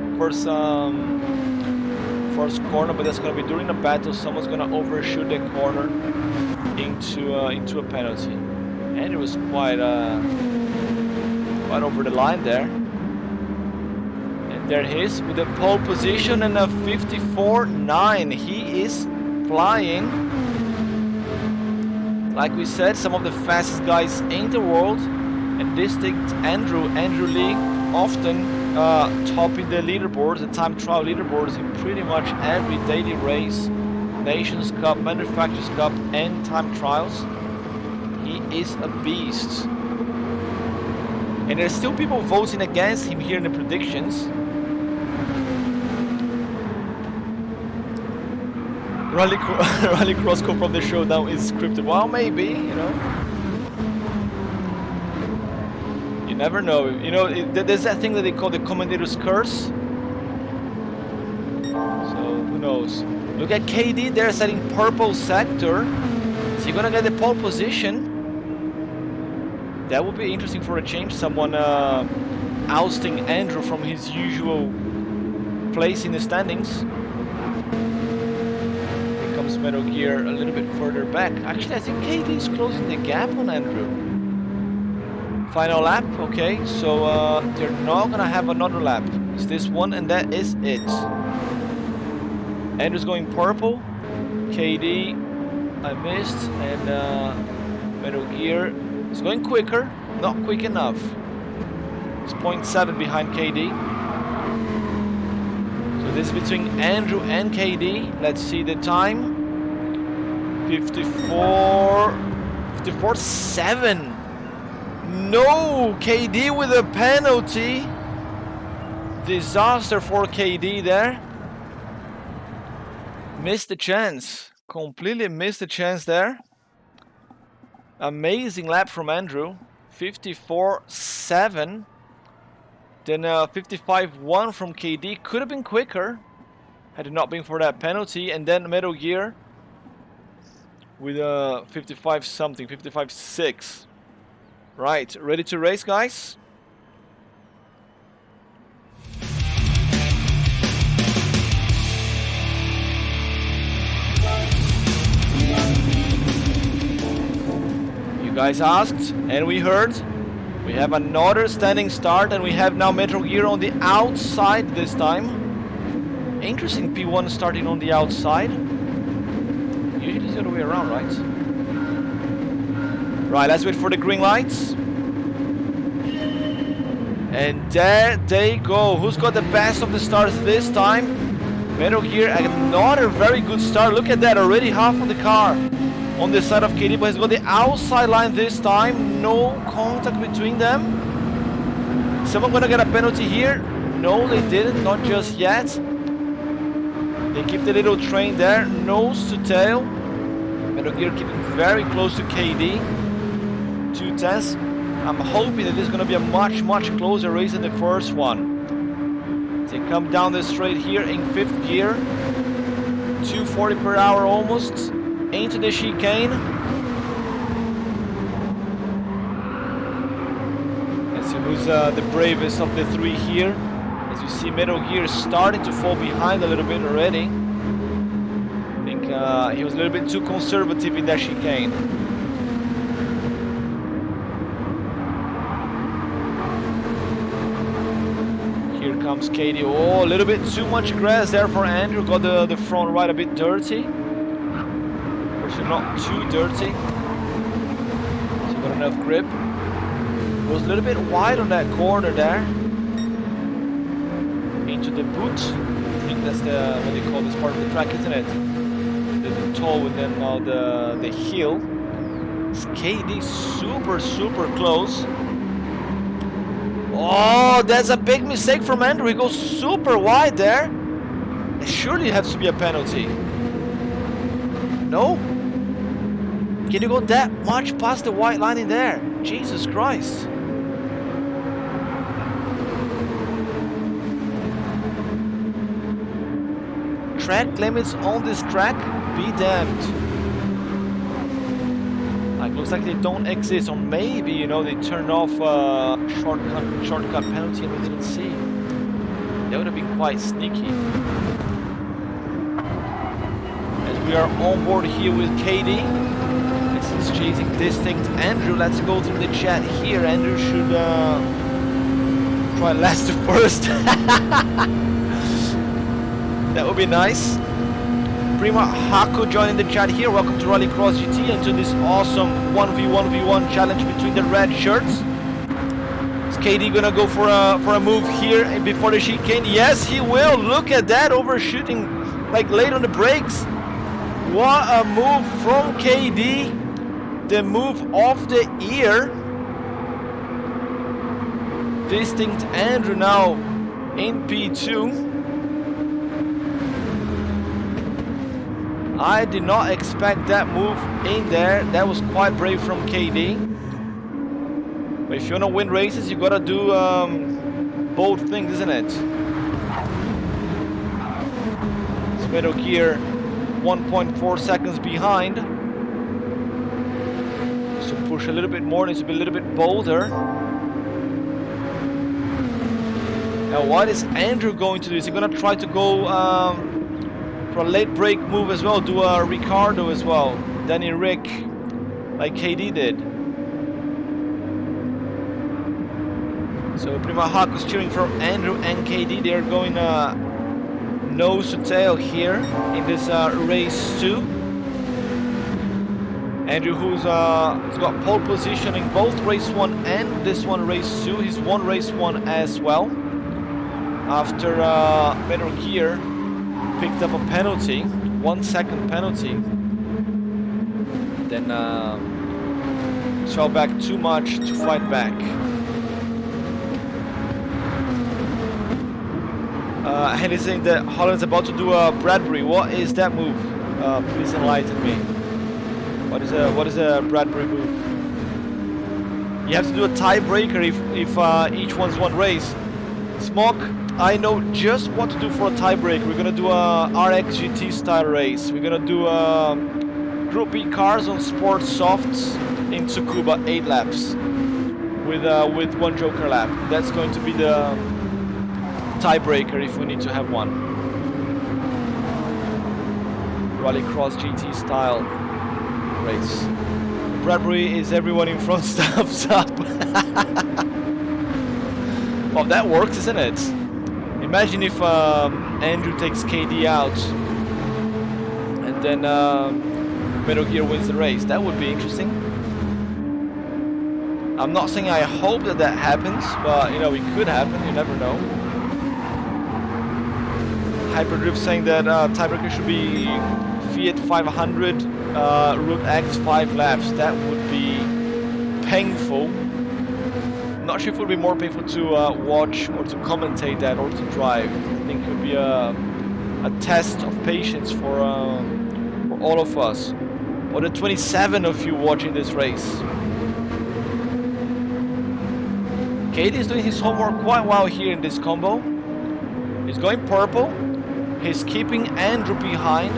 corner, but that's gonna be during a battle. Someone's gonna overshoot the corner into a penalty. And it was quite over the line there. And there he is with a pole position and a 54.9. He is flying. Like we said, some of the fastest guys in the world, and distinct Andrew Lee, often topping the leaderboards, the time trial leaderboards in pretty much every daily race, Nations Cup, Manufacturers Cup, and time trials. He is a beast. And there's still people voting against him here in the predictions. Rally crosscode from the Showdown is scripted. Well, maybe, you know. You never know. You know, there's that thing that they call the commentator's curse. So, who knows? Look at KD there setting purple sector. Is he gonna get the pole position? That would be interesting for a change. Someone ousting Andrew from his usual place in the standings. Metal Gear a little bit further back. Actually, I think KD is closing the gap on Andrew. Final lap, okay, so they're not gonna have another lap. It's this one and that is it. Andrew's going purple. KD, I missed, and Metal Gear is going quicker, not quick enough. It's 0.7 behind KD. So this is between Andrew and KD. Let's see the time. 54.7. No, KD with a penalty. Disaster for KD there. Missed the chance. Completely missed the chance there. Amazing lap from Andrew. 54.7. Then 55.1 from KD. Could have been quicker had it not been for that penalty. And then Metal Gear with a 55 something, 55.6. Right, ready to race, guys? You guys asked, and we heard. We have another standing start, and we have now Metal Gear on the outside this time. Interesting, P1 starting on the outside. Usually it's the other way around, right? Right, let's wait for the green lights. And there they go. Who's got the best of the stars this time? Metal Gear, another very good start. Look at that, already half of the car on the side of KD, but he's got the outside line this time. No contact between them. Someone gonna get a penalty here? No, they didn't, not just yet. They keep the little train there, nose to tail. Metal Gear keeping very close to KD. 2 tenths. I'm hoping that this is going to be a much closer race than the first one. They come down the straight here in 5th gear. 240 per hour almost. Into the chicane. Let's see who's the bravest of the 3 here. As you see, Metal Gear starting to fall behind a little bit already. I think he was a little bit too conservative in that chicane. Here comes Katie. Oh, a little bit too much grass there for Andrew. Got the front right a bit dirty. Actually, not too dirty. So got enough grip. Was a little bit wide on that corner there. Into the boot. I think that's what they call this part of the track, isn't it? The toe and then now the heel. It's KD super close. Oh, that's a big mistake from Andrew. He goes super wide there. There surely has to be a penalty. No? Can you go that much past the white line in there? Jesus Christ. Track limits on this track? Be damned. Like, looks like they don't exist, or maybe, you know, they turned off shortcut penalty and we didn't see. That would have been quite sneaky. As we are on board here with KD. This is chasing distinct Andrew. Let's go through the chat here. Andrew should try last to first. That would be nice. Prima Haku joining the chat here. Welcome to Rallycross GT and to this awesome 1v1v1 challenge between the red shirts. Is KD gonna go for a move here before the chicane? Yes, he will. Look at that, overshooting like late on the brakes. What a move from KD. The move off the ear. Distinct Andrew now in P2. I did not expect that move in there. That was quite brave from KD. But if you want to win races, you gotta do both things, isn't it? It's Metal Gear 1.4 seconds behind. So push a little bit more, needs to be a little bit bolder. Now what is Andrew going to do? Is he gonna try to go for a late break move as well, do a Ricardo as well, Danny Rick, like KD did. So Prima Hawk is cheering for Andrew and KD. They're going nose to tail here in this race 2. Andrew, who's got pole position in both race 1 and this one race 2. He's won race 1 as well. After Metal Gear picked up a penalty, 1 second penalty, then fell back too much to fight back. And he's saying that Holland's about to do a Bradbury. What is that move? Please enlighten me. What is a Bradbury move? You have to do a tiebreaker if each one's one race. Smoke, I know just what to do for a tiebreaker. We're gonna do a RX GT style race. We're gonna do Group B cars on Sport Softs in Tsukuba, 8 laps with 1 Joker lap. That's going to be the tiebreaker if we need to have one. Rallycross GT style race. Bradbury is everyone in front stops up. Well, that works, isn't it? Imagine if Andrew takes KD out and then Metal Gear wins the race. That would be interesting. I'm not saying I hope that that happens, but you know, it could happen, you never know. Hyperdrift saying that tiebreaker should be Fiat 500, Route X 5 laps. That would be painful. Not sure if it would be more painful to watch or to commentate that or to drive. I think it would be a test of patience for all of us. Or the 27 of you watching this race. Katie is doing his homework quite well here in this combo. He's going purple. He's keeping Andrew behind.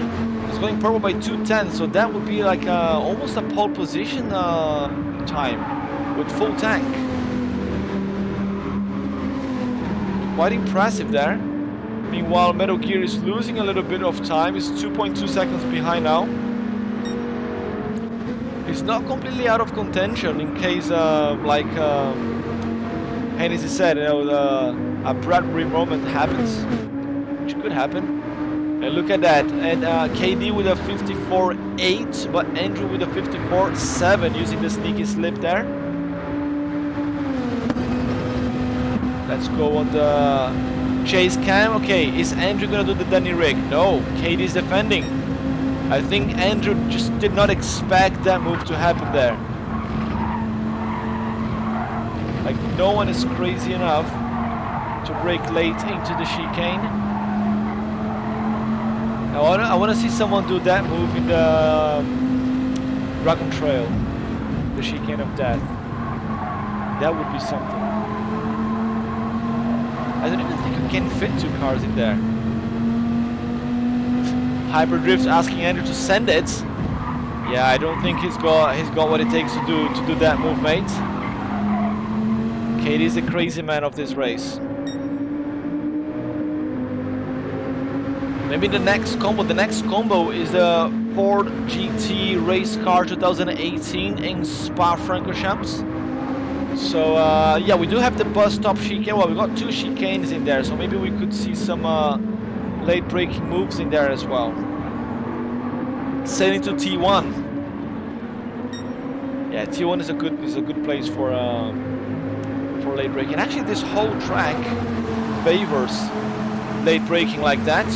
He's going purple by 2:10, so that would be like almost a pole position time with full tank. Quite impressive there. Meanwhile, Metal Gear is losing a little bit of time. He's 2.2 seconds behind now. He's not completely out of contention in case, like Hennessy said, you know, a Bradbury moment happens, which could happen. And look at that, and KD with a 54.8, but Andrew with a 54.7 using the sneaky slip there. Let's go on the chase cam. Okay, is Andrew gonna do the Danny Rig? No, KD is defending. I think Andrew just did not expect that move to happen there. Like, no one is crazy enough to break late into the chicane. I want to see someone do that move in the Dragon Trail, the chicane of death. That would be something. I don't even think you can fit 2 cars in there. Hyperdrift asking Andrew to send it. Yeah, I don't think he's got what it takes to do that move, mate. Katie is the crazy man of this race. Maybe the next combo is the Ford GT Race Car 2018 in Spa-Francorchamps. So yeah, we do have the bus stop chicane. Well, we got 2 chicanes in there, so maybe we could see some late braking moves in there as well. Sailing to T1. Yeah, T1 is a good place for late braking. Actually, this whole track favors late braking like that.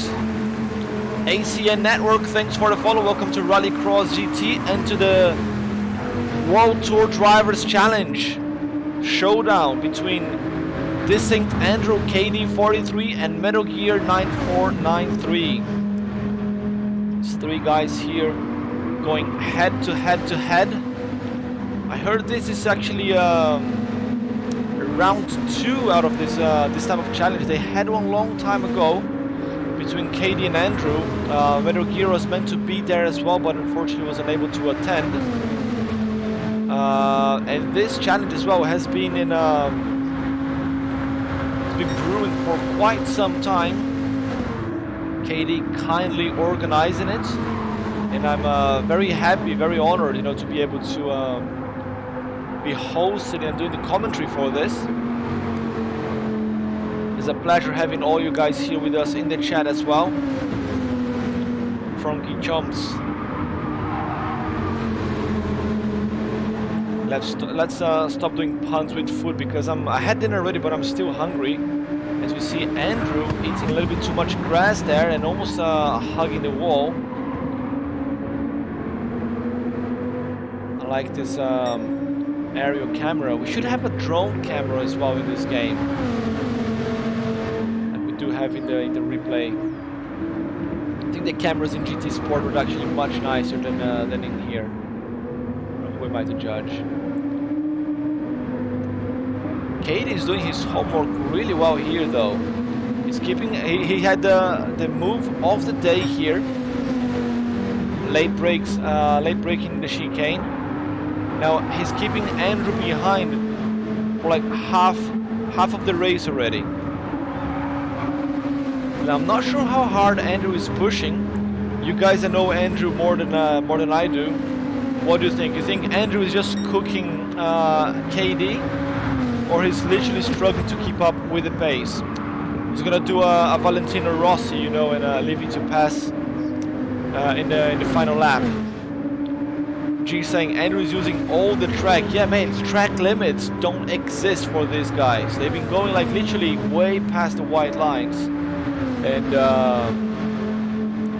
ACN Network, thanks for the follow. Welcome to Rallycross GT and to the World Tour Drivers Challenge showdown between Distinct Andrew KD43 and Metal Gear 9493. These 3 guys here going head to head. I heard this is actually round 2 out of this type of challenge. They had one long time ago between Katie and Andrew. Metal Gear was meant to be there as well, but unfortunately was unable to attend. And this challenge as well has been brewing for quite some time. Katie kindly organizing it, and I'm very happy, very honored, you know, to be able to be hosting and doing the commentary for this. It's a pleasure having all you guys here with us in the chat as well. Frankie Chomps. Let's stop doing puns with food because I had dinner already, but I'm still hungry. As we see Andrew eating a little bit too much grass there and almost hugging the wall. I like this aerial camera. We should have a drone camera as well in this game. Do have in the replay. I think the cameras in GT Sport were actually much nicer than in here. Who am I to judge? Katie is doing his homework really well here, though. He's keeping. He had the move of the day here. Late braking in the chicane. Now he's keeping Andrew behind for like half of the race already. I'm not sure how hard Andrew is pushing. You guys know Andrew more than I do. What do you think? You think Andrew is just cooking KD, or he's literally struggling to keep up with the pace? He's gonna do a Valentino Rossi, you know, and leave it to pass in the final lap. G saying Andrew's using all the track. Yeah, man, track limits don't exist for these guys. They've been going like literally way past the white lines, and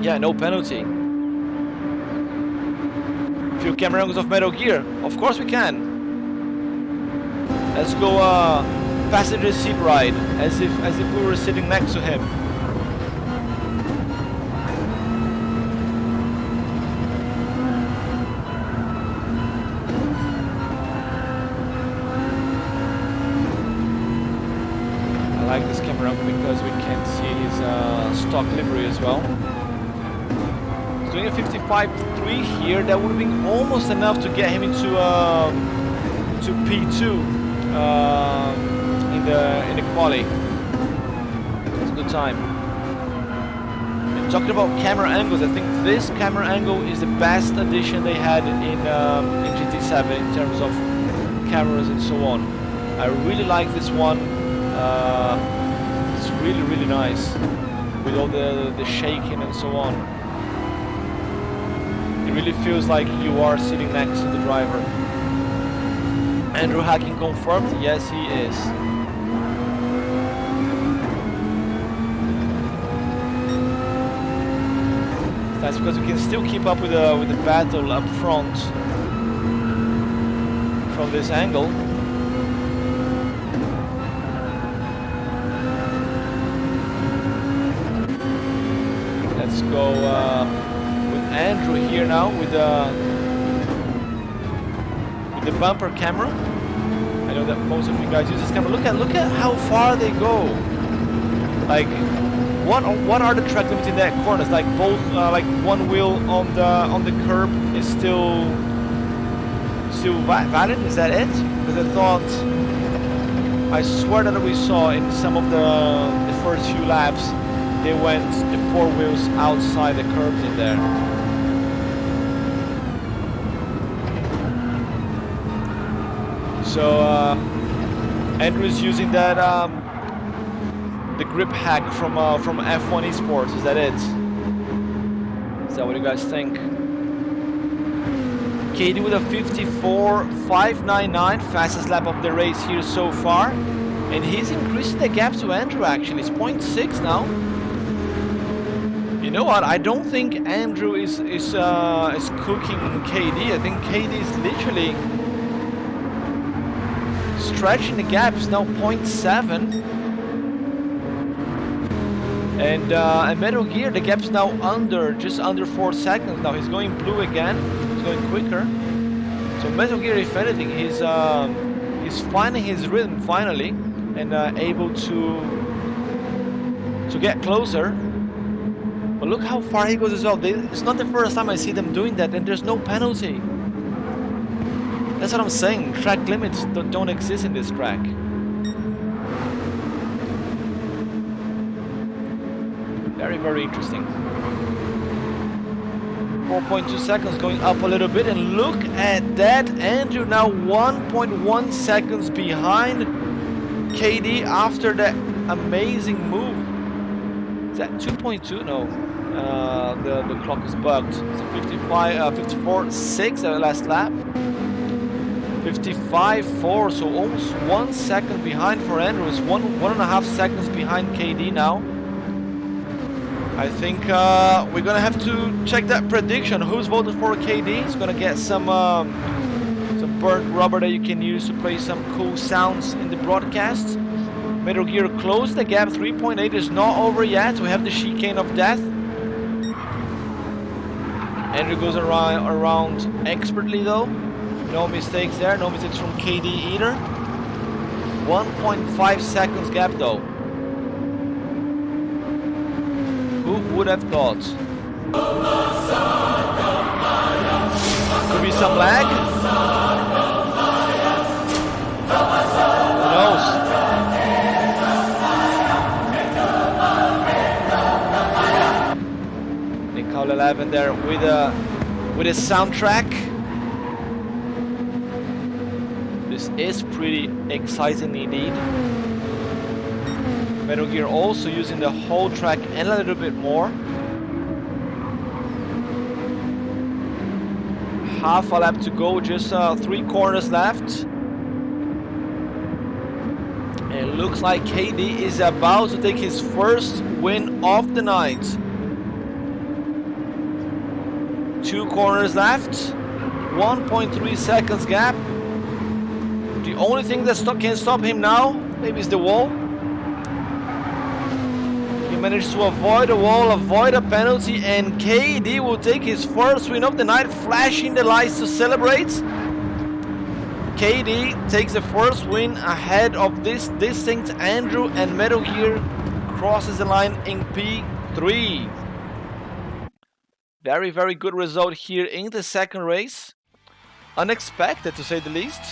yeah, no penalty. Few camera angles of Metal Gear. Of course we can. Let's go passenger seat ride, as if we were sitting next to him. I like this camera because we can see his stock livery as well. He's doing a 55.3 here. That would have been almost enough to get him into to P2 in the quali. It's a good time. And talking about camera angles, I think this camera angle is the best addition they had in GT7 in terms of cameras and so on. I really like this one. It's really nice with all the shaking and so on. It really feels like you are sitting next to the driver. Andrew hacking confirmed? Yes, he is. That's because we can still keep up with the battle up front from this angle. Let's go with Andrew here now with the bumper camera. I know that most of you guys use this camera. Look at how far they go. Like, what are the track limits in that corner? It's like both, like one wheel on the curb is still valid. Is that it? Because I swear that we saw in some of the first few laps they went the four wheels outside the curbs in there. So Andrew's using that the grip hack from F1 Esports. Is that it? Is that what you guys think? KD with a 54.599, fastest lap of the race here so far, and he's increasing the gap to Andrew. Actually, it's 0.6 now. You know what? I don't think Andrew is cooking KD. I think KD is literally stretching the gap. It's now 0.7, and Metal Gear, the gap's now just under 4 seconds. Now he's going blue again. He's going quicker. So Metal Gear, if anything, he's finding his rhythm finally, and able to get closer. But look how far he goes as well. It's not the first time I see them doing that, and there's no penalty. That's what I'm saying. Track limits don't exist in this track. Very interesting. 4.2 seconds, going up a little bit, and look at that. Andrew now 1.1 seconds behind KD after that amazing move. Is that 2.2? No. The clock is bugged. It's 54.6 at the last lap. 55.4, so almost 1 second behind for Andrew. It's 1.5 seconds behind KD now. I think we're gonna have to check that prediction. Who's voted for KD? It's gonna get some burnt rubber that you can use to play some cool sounds in the broadcast. Metal Gear closed the gap. 3.8 is not over yet. We have the chicane of death. Andrew goes around expertly though. No mistakes there. No mistakes from KD either. 1.5 seconds gap though. Who would have thought? Could be some lag? Who knows? Nicole 11 there with a soundtrack. This is pretty exciting indeed. Metal Gear also using the whole track and a little bit more. half a lap to go, just 3 corners left. And it looks like KD is about to take his first win of the night. 2 corners left, 1.3 seconds gap. The only thing that can stop him now, maybe is the wall. He managed to avoid a wall, avoid a penalty, and KD will take his first win of the night, flashing the lights to celebrate. KD takes the first win ahead of this distinct Andrew, and Metal Gear crosses the line in P3. Very, very good result here in the second race. Unexpected, to say the least.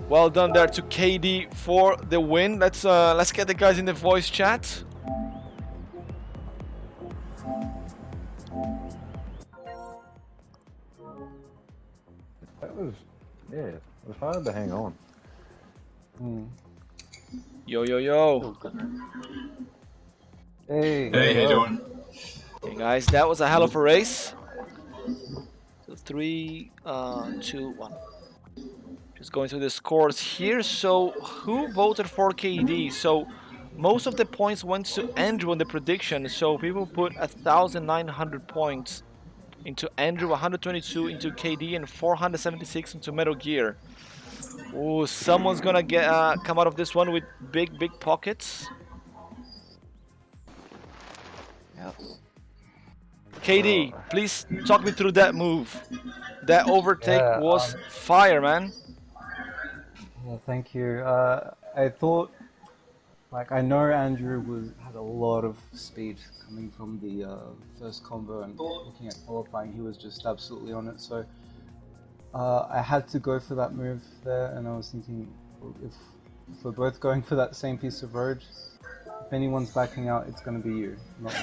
Well done there to KD for the win. Let's get the guys in the voice chat. That was, yeah, it was hard to hang on. Yo, yo, yo. Hey, Hey, how you doing? Okay, guys, that was a hell of a race. So 3, 2, 1. Just going through the scores here. So who voted for KD? So most of the points went to Andrew on the prediction. So people put 1,900 points into Andrew, 122 into KD, and 476 into Metal Gear. Oh, someone's gonna get come out of this one with big pockets. Yep. KD, please talk me through that move. That overtake was fire, man. Well, thank you. I thought, like, I know Andrew had a lot of speed coming from the first combo, and looking at qualifying, he was just absolutely on it. So I had to go for that move there, and I was thinking, well, if we're both going for that same piece of road, if anyone's backing out, it's going to be you, not me.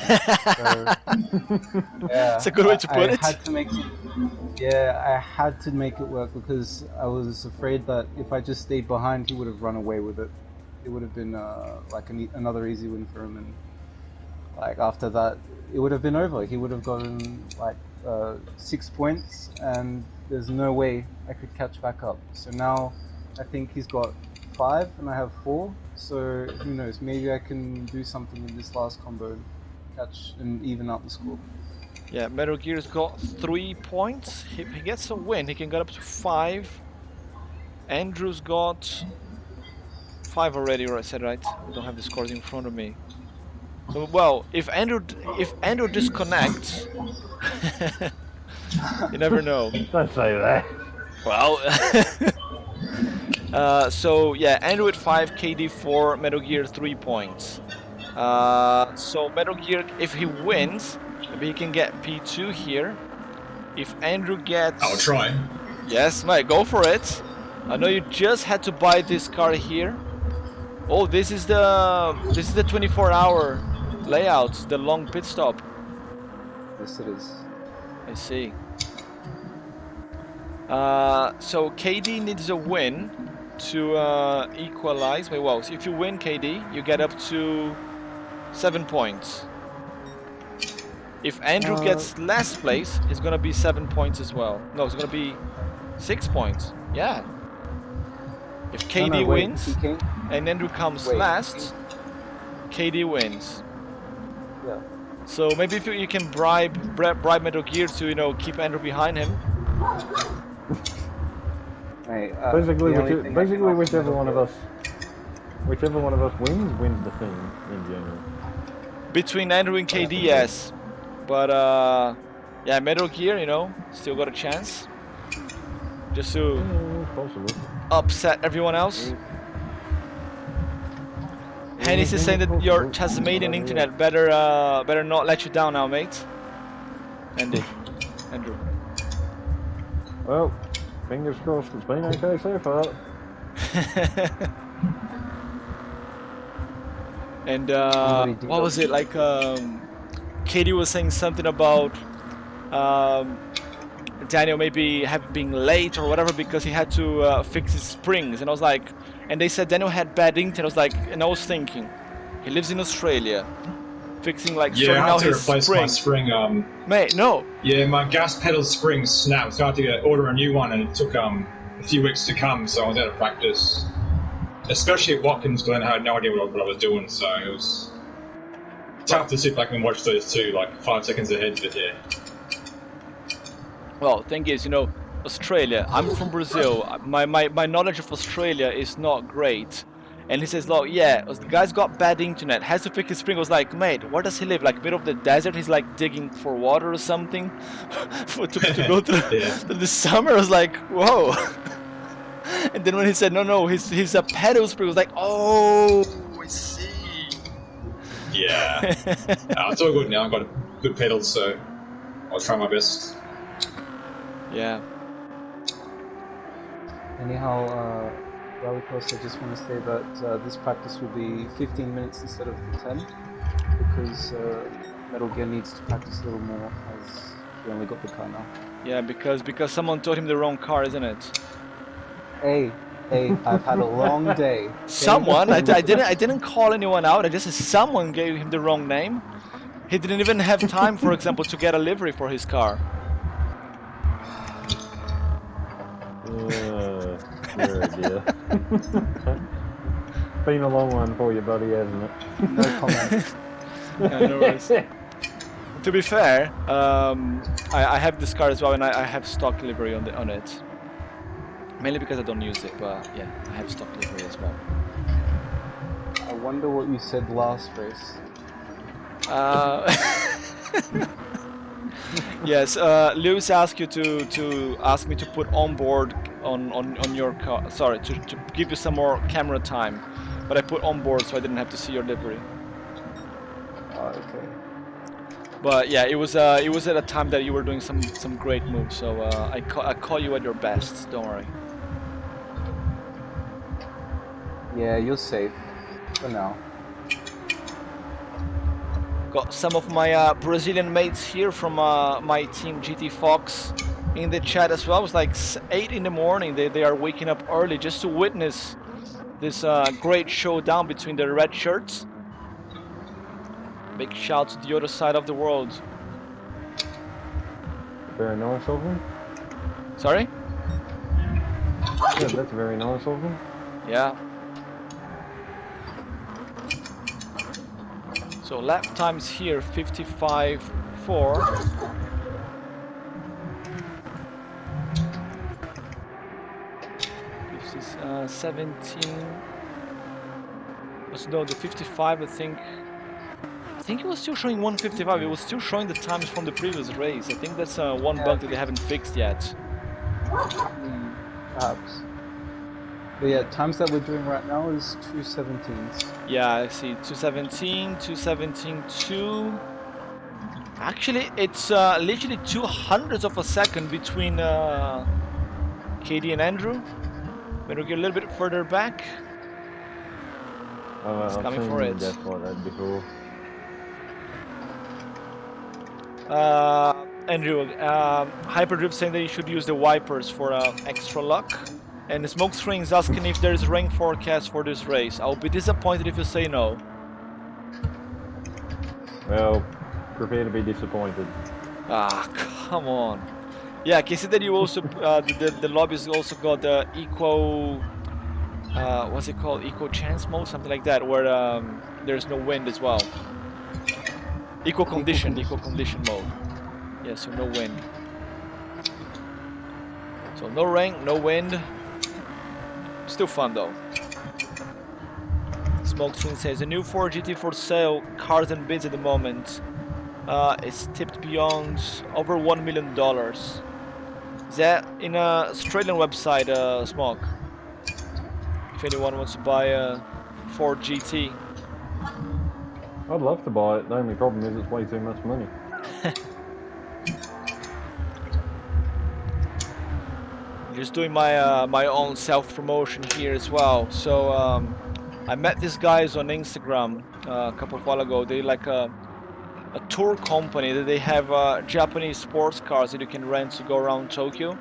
So, yeah, It's a good way to put it. I had to make it work, because I was afraid that if I just stayed behind, he would have run away with it. It would have been like another easy win for him, and like after that, it would have been over. He would have gotten like 6 points, and there's no way I could catch back up. So now I think he's got 5 and I have 4. So who knows? Maybe I can do something in this last combo, catch and even out the score. Yeah, Metal Gear's got 3 points. If he gets a win, he can get up to 5. Andrew's got 5 already, or I said right? I don't have the scores in front of me. So, well, if Andrew disconnects, you never know. Don't say that. Well, so yeah, Andrew with 5, KD 4, Metal Gear 3 points. So Metal Gear, if he wins, maybe he can get P2 here. If Andrew gets... I'll try. Yes, mate, go for it. I know you just had to buy this car here. Oh, this is the 24-hour layout, the long pit stop. Yes, it is. I see. So KD needs a win to equalize. Well, if you win, KD, you get up to 7 points. If Andrew gets last place, it's gonna be 7 points as well. No, it's gonna be 6 points. Yeah. If KD wins and Andrew comes last, KD wins. Yeah. So maybe if you can bribe Metal Gear to, you know, keep Andrew behind him. Hey, Basically, whichever one of us wins the thing in general. Between Andrew and KD, yes. But yeah, Metal Gear, you know, still got a chance. Just to upset everyone else. Hennis is saying that your Tasmanian internet better not let you down now, mate. Andrew. Well, fingers crossed it's been okay so far. And what was it like? Katie was saying something about Daniel maybe being late or whatever because he had to fix his springs, and I was like, and they said Daniel had bad internet. I was like, and I was thinking, he lives in Australia, fixing like Yeah, sorting I had out to his replace my springs. spring. Mate, no. Yeah, my gas pedal spring snapped, so I had to order a new one, and it took a few weeks to come. So I was out of practice, especially at Watkins Glen. I had no idea what I was doing, so it was tough to sit back and watch those two, like 5 seconds ahead. But yeah. Well, thing is, you know, Australia. I'm from Brazil. My knowledge of Australia is not great. And he says, look, yeah, the guy's got bad internet, has to fix his spring. I was like, mate, where does he live? Like, middle of the desert? He's like digging for water or something to go to the summer. I was like, whoa. And then when he said, no, he's a pedal spring, I was like, oh, I see. Yeah. It's all good now. I've got good pedals, so I'll try my best. Yeah. Anyhow, Rallycross, I just want to say that this practice will be 15 minutes instead of 10 because Metal Gear needs to practice a little more as we only got the car now. Yeah, because someone taught him the wrong car, isn't it? Hey, I've had a long day. Someone? I didn't call anyone out. I just said someone gave him the wrong name. He didn't even have time, for example, to get a livery for his car. Dear idea. Been a long one for you, buddy, hasn't it? No comment. Yeah, no worries. To be fair, I have this car as well, and I have stock livery on it. Mainly because I don't use it, but yeah, I have stock livery as well. I wonder what you said last race. Yes, Lewis asked you to ask me to put onboard on your car. Sorry, to give you some more camera time, but I put onboard so I didn't have to see your livery. Okay. But yeah, it was at a time that you were doing some great moves, so I call you at your best. Don't worry. Yeah, you're safe for now. Got some of my Brazilian mates here from my team GT Fox in the chat as well. It was like 8 in the morning. They are waking up early just to witness this great showdown between the red shirts. Big shout to the other side of the world. Very nice of them. Sorry? Yeah, that's very nice of them. Yeah. So lap times here 55.4. 17. No, the 55. I think it was still showing 155. It was still showing the times from the previous race. I think that's one bug that they haven't fixed yet. Perhaps. But yeah, times that we're doing right now is 2:17s. Yeah, I see 2:17, 2:17.2. Actually, it's literally 200ths of a second between Katie and Andrew. When we get a little bit further back, it's coming for it. That's like that before. Andrew, Hyperdrift saying that you should use the wipers for extra luck. And the Smokescreen's asking if there's rain forecast for this race. I'll be disappointed if you say no. Well, prepare to be disappointed. Ah, come on. Yeah, I can see that you also, the lobby's also got the eco, what's it called? Eco chance mode, something like that, where there's no wind as well. Eco condition mode. Yeah, so no wind. So no rain, no wind. Still fun though. Smokescreen says, a new 4 GT for sale, cars and bids at the moment. It's tipped beyond over $1 million. Is that in a Australian website, Smoke? If anyone wants to buy a Ford GT. I'd love to buy it. The only problem is it's way too much money. Just doing my my own self-promotion here as well. So I met these guys on Instagram a couple of while ago. They like a tour company that they have Japanese sports cars that you can rent to go around Tokyo.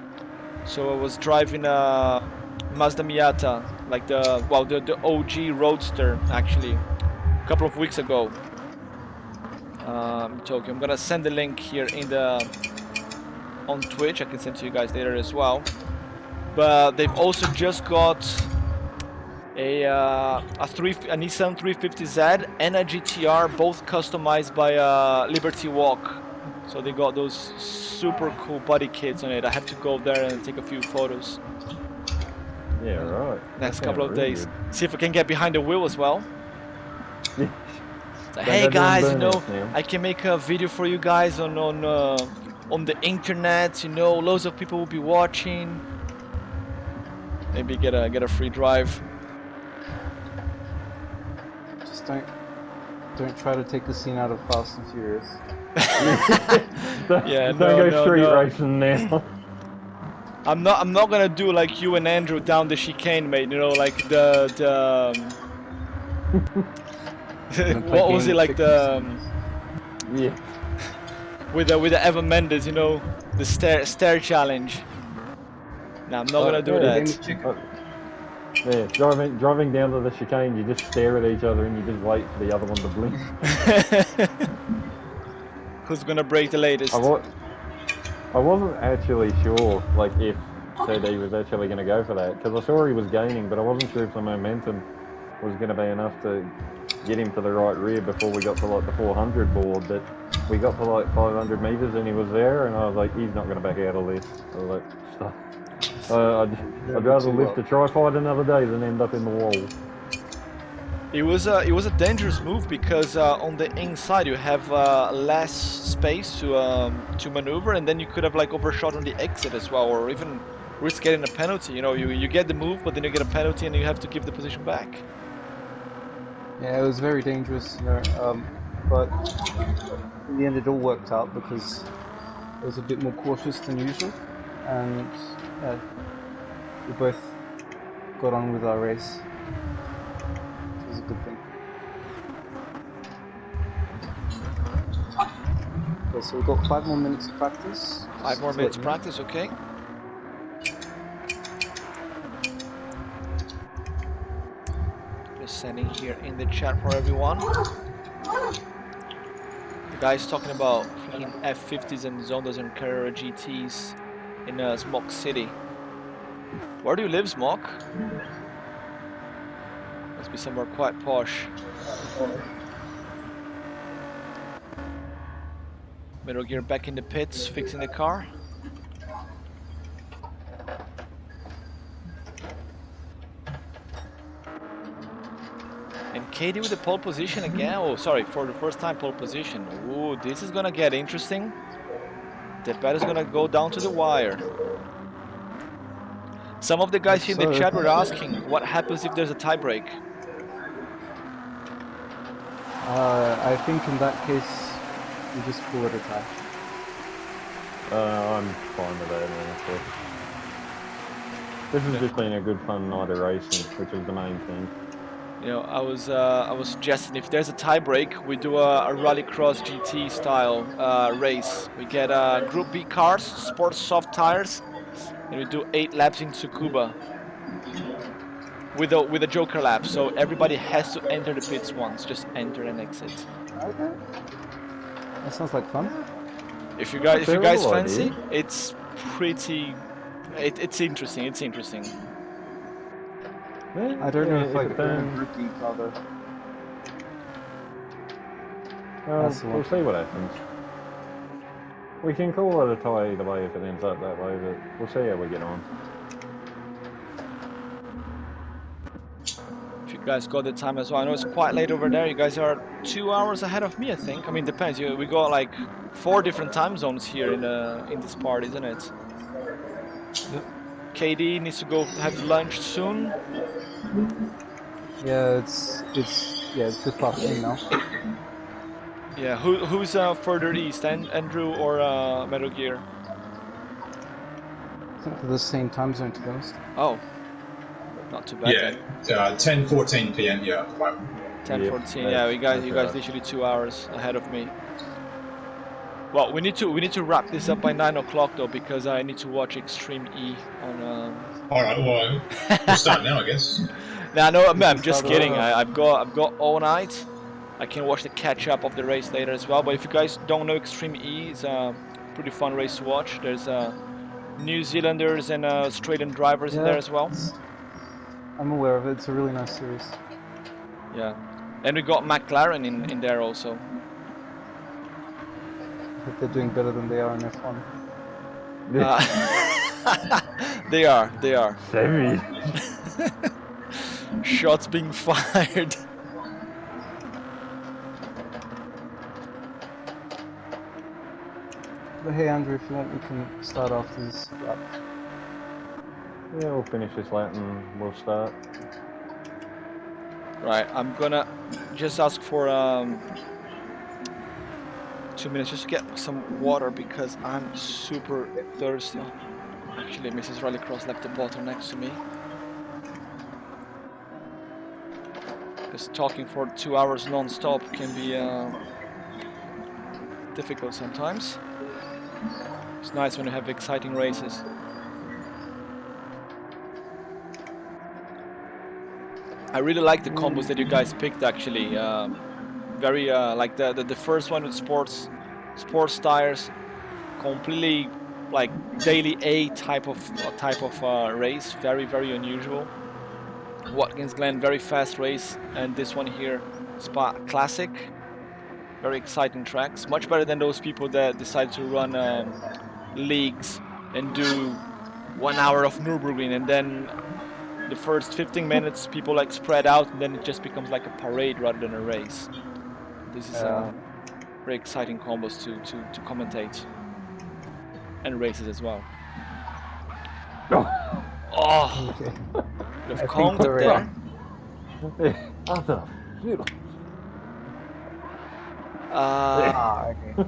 So I was driving a Mazda Miata, like the OG Roadster actually, a couple of weeks ago. Tokyo. I'm gonna send the link here on Twitch. I can send to you guys later as well. But they've also just got a Nissan 350Z and a GTR, both customized by Liberty Walk. So they got those super cool body kits on it. I have to go there and take a few photos. Yeah, right. Next That couple sounds of really days. good. See if I can get behind the wheel as well. Yeah. So, Don't hey go doing guys, you know, burnouts now. I can make a video for you guys on the internet. You know, loads of people will be watching. Maybe get a free drive. Just don't try to take the scene out of Fast and Furious. Yeah, Don't no, go no, street no. racing now. I'm not gonna do like you and Andrew down the chicane, mate. You know, like what was it like Yeah. with the Evan Mendes? You know, the stair challenge. No, I'm not gonna do yeah, that. Yeah, driving down to the chicane, you just stare at each other and you just wait for the other one to blink. Who's gonna break the latest? I wasn't actually sure, like, if CD was actually going to go for that, because I saw he was gaining, but I wasn't sure if the momentum was going to be enough to get him to the right rear before we got to, like, the 400 board, but we got to, like, 500 metres and he was there, and I was like, he's not going to back out of this. I was like, stop. I'd rather live to try fight another day than end up in the wall. It was a dangerous move because on the inside you have less space to maneuver, and then you could have like overshot on the exit as well, or even risk getting a penalty. You know, you get the move, but then you get a penalty and you have to give the position back. Yeah, it was very dangerous, you know, but in the end it all worked out because it was a bit more cautious than usual, and we both got on with our race. Which was a good thing. Okay, so we've got 5 more minutes of practice. 5 more minutes practice, okay. Just sending here in the chat for everyone. The guy's talking about freaking F50s and Zondas and Carrera GTs in Smoke City. Where do you live, Smoke? Must be somewhere quite posh. Metal Gear back in the pits, fixing the car. And Katie with the pole position again. Oh, sorry, for the first time pole position. Ooh, this is gonna get interesting. The bet is gonna go down to the wire. Some of the guys here in the chat were asking what happens if there's a tie break. I think in that case, you just pull it a tie. I'm fine with that, honestly. This has just been a good fun night of racing, which is the main thing. You know, I was suggesting if there's a tie break, we do a rallycross GT style race. We get Group B cars, sports soft tires, and we do 8 laps in Tsukuba with a Joker lap. So everybody has to enter the pits once, just enter and exit. Okay. That sounds like fun. If you guys fancy, it's pretty. It's interesting. It's interesting. Yeah, I don't know if I it's could own rookie car though. We'll see what happens. We can call it a tie either way if it ends up that way, but we'll see how we get on. If you guys got the time as well, I know it's quite late over there. You guys are 2 hours ahead of me, I think. I mean, depends. We got like 4 different time zones here in this part, isn't it? Yep. KD needs to go have lunch soon. Yeah, it's just past noon now. Yeah, who's further east, Andrew or Metal Gear? I think they're the same time zone, to be honest. Oh, not too bad. Yeah, 10:14 p.m. Yeah. 10:14. Yeah, you guys literally 2 hours ahead of me. Well, we need to wrap this up by 9 o'clock though, because I need to watch Extreme E on. All right, well, we'll start now, I guess. No, I'm just kidding. I've got all night. I can watch the catch up of the race later as well. But if you guys don't know Extreme E, it's a pretty fun race to watch. There's New Zealanders and Australian drivers in there as well. I'm aware of it. It's a really nice series. Yeah, and we got McLaren in there also. I hope they're doing better than they are in F1. They are. Semi. Shots being fired. But hey, Andrew, if you want, we can start off this lap. Yeah, we'll finish this lap and we'll start. Right, I'm gonna just ask for 2 minutes just to get some water because I'm super thirsty. Actually, Mrs. Rallycross left the bottle next to me. Because talking for 2 hours non-stop can be difficult sometimes. It's nice when you have exciting races. I really like the combos that you guys picked actually. Very like the first one with sports tires, completely like daily A type of race. Very unusual. Watkins Glen, very fast race, and this one here, Spa Classic. Very exciting tracks. Much better than those people that decide to run leagues and do 1 hour of Nürburgring, and then the first 15 minutes people like spread out, and then it just becomes like a parade rather than a race. This is very exciting combos to commentate, and races as well. Oh, Okay. bit I of think contact we're there. Awesome. Beautiful. Okay.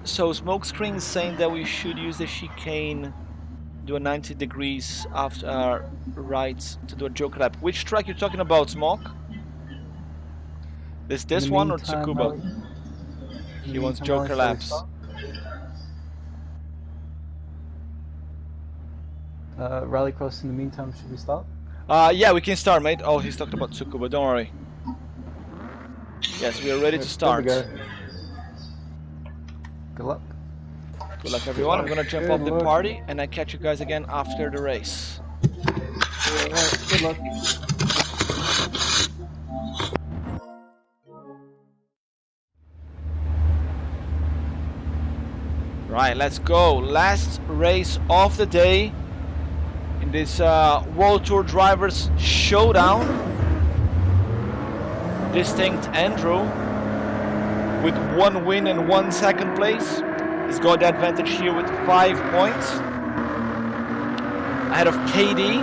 So Smokescreen saying that we should use the chicane, do a 90 degrees after right to do a joker lap. Which track you talking about, Smoke? This one or Tsukuba? He wants joker laps. Rallycross in the meantime, should we start? Yeah, we can start, mate. Oh, he's talking about Tsukuba, don't worry. Yes, we are ready to start. There we go. Good luck. Good luck, everyone. I'm gonna jump off the party, and I catch you guys again after the race. Alright, good luck. Right, let's go. Last race of the day in this World Tour Drivers Showdown. Distinct Andrew with 1 win and 1 second place. He's got the advantage here with 5 points. Ahead of KD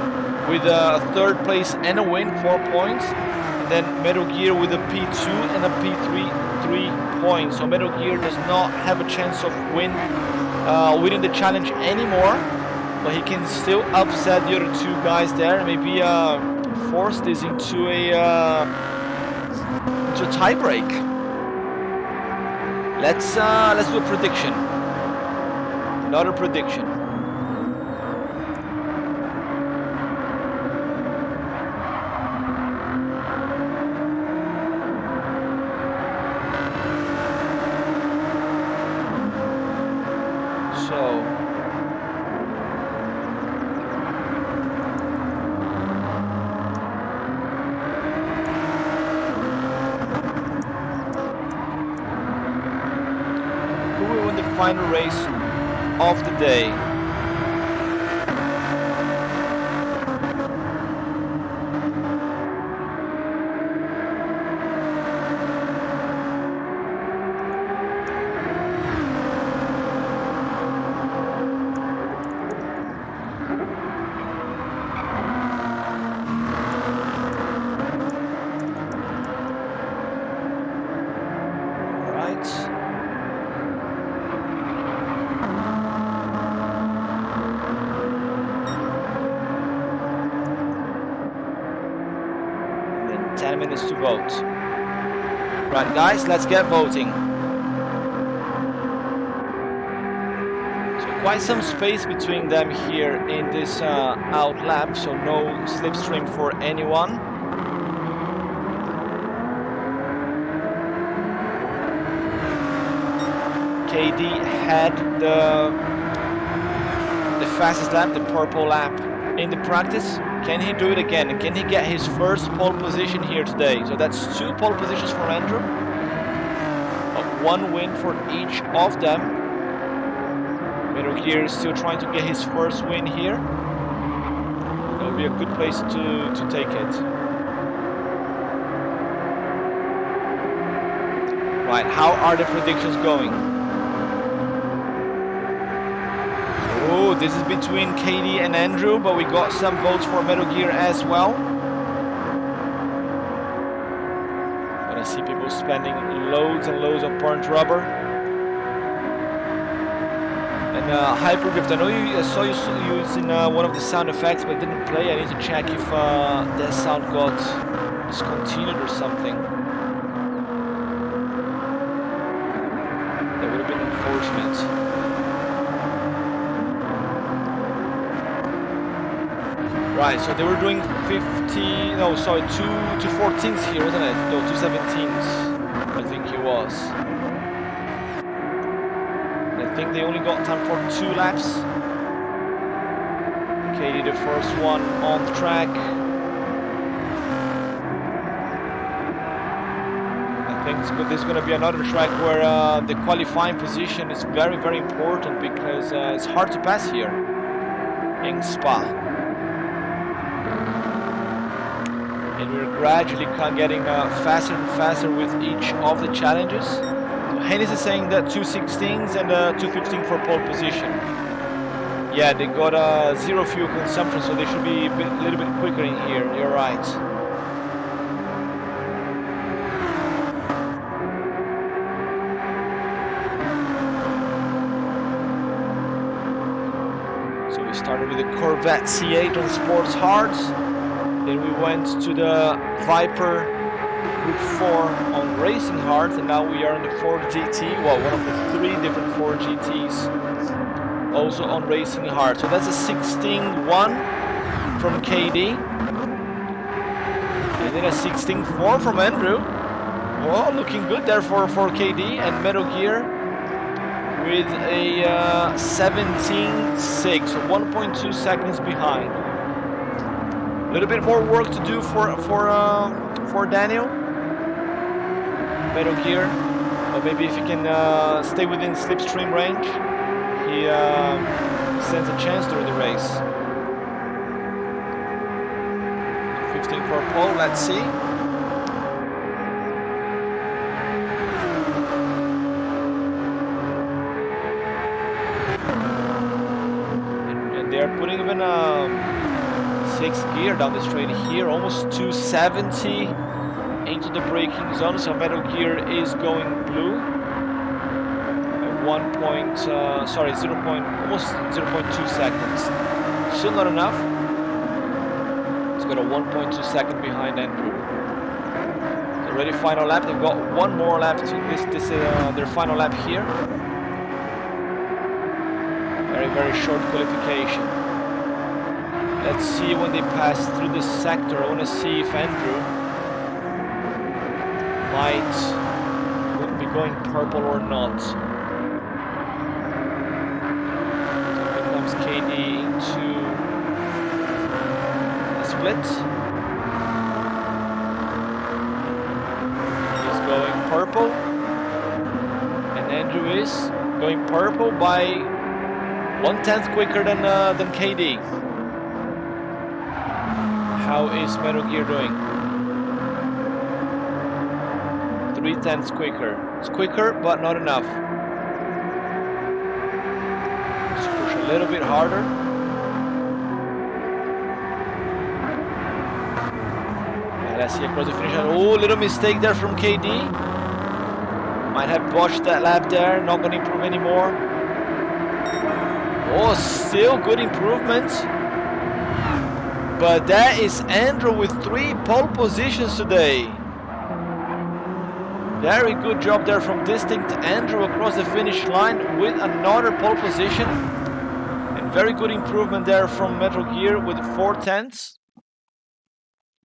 with a 3rd place and a win, 4 points. And then Metal Gear with a P2 and a P3, 3 points. So Metal Gear does not have a chance of winning the challenge anymore. But he can still upset the other 2 guys there and maybe force this into a tie break. Let's do a prediction. Another prediction. So who will win the final race of the day? Then 10 minutes to vote. Right, guys, let's get voting. So quite some space between them here in this out lap, so no slipstream for anyone. KD had the fastest lap, the purple lap in the practice. Can he do it again? Can he get his first pole position here today? So that's 2 pole positions for Andrew. 1 win for each of them. Metal Gear is still trying to get his first win here. That would be a good place to take it. Right, how are the predictions going? Oh, this is between KD and Andrew, but we got some votes for Metal Gear as well. Gonna see people spending loads and loads of burnt rubber. And Hyperdrift, I know I saw you using one of the sound effects, but it didn't play. I need to check if that sound got discontinued or something. That would have been unfortunate. Right, so they were doing 50, no, sorry, 2 14s here, wasn't it? No, 2 17s, I think it was. I think they only got time for 2 laps. Katie, the first one on the track. I think this is going to be another track where the qualifying position is very, very important because it's hard to pass here in Spa. And we're gradually getting faster and faster with each of the challenges. So Hennis is saying that 2 16s and 2 15 for pole position. Yeah, they got 0 fuel consumption, so they should be a little bit quicker in here. You're right. So we started with the Corvette C8 on Sports Hards. Then we went to the Viper Group 4 on Racing Hard, and now we are in the Ford GT, well, one of the 3 different Ford GTs, also on Racing Hard. So that's a 16-1 from KD, and then a 16-4 from Andrew. Well, looking good there for KD, and Metal Gear with a 17-6, so 1.2 seconds behind. A little bit more work to do for Daniel. Metal Gear, but maybe if he can stay within slipstream range, he stands a chance during the race. 15 for pole, let's see. And they are putting even 6th gear down the straight here, almost 270 into the braking zone. So Metal Gear is going blue. Almost 0.2 seconds. Still not enough. It's got a 1.2 second behind Andrew. Already final lap. They've got one more lap. This is their final lap here. Very, very short qualification. Let's see when they pass through this sector. I want to see if Andrew might be going purple or not. So here comes KD into the split. He's going purple, and Andrew is going purple by 1/10 quicker than KD. How is Metal Gear doing? 3/10 quicker. It's quicker, but not enough. Let's push a little bit harder. And let's see across the finish line. Oh, little mistake there from KD. Might have botched that lap there. Not going to improve anymore. Oh, still good improvement. But that is Andrew with 3 pole positions today. Very good job there from Distinct Andrew across the finish line with another pole position. And very good improvement there from Metal Gear with 4/10.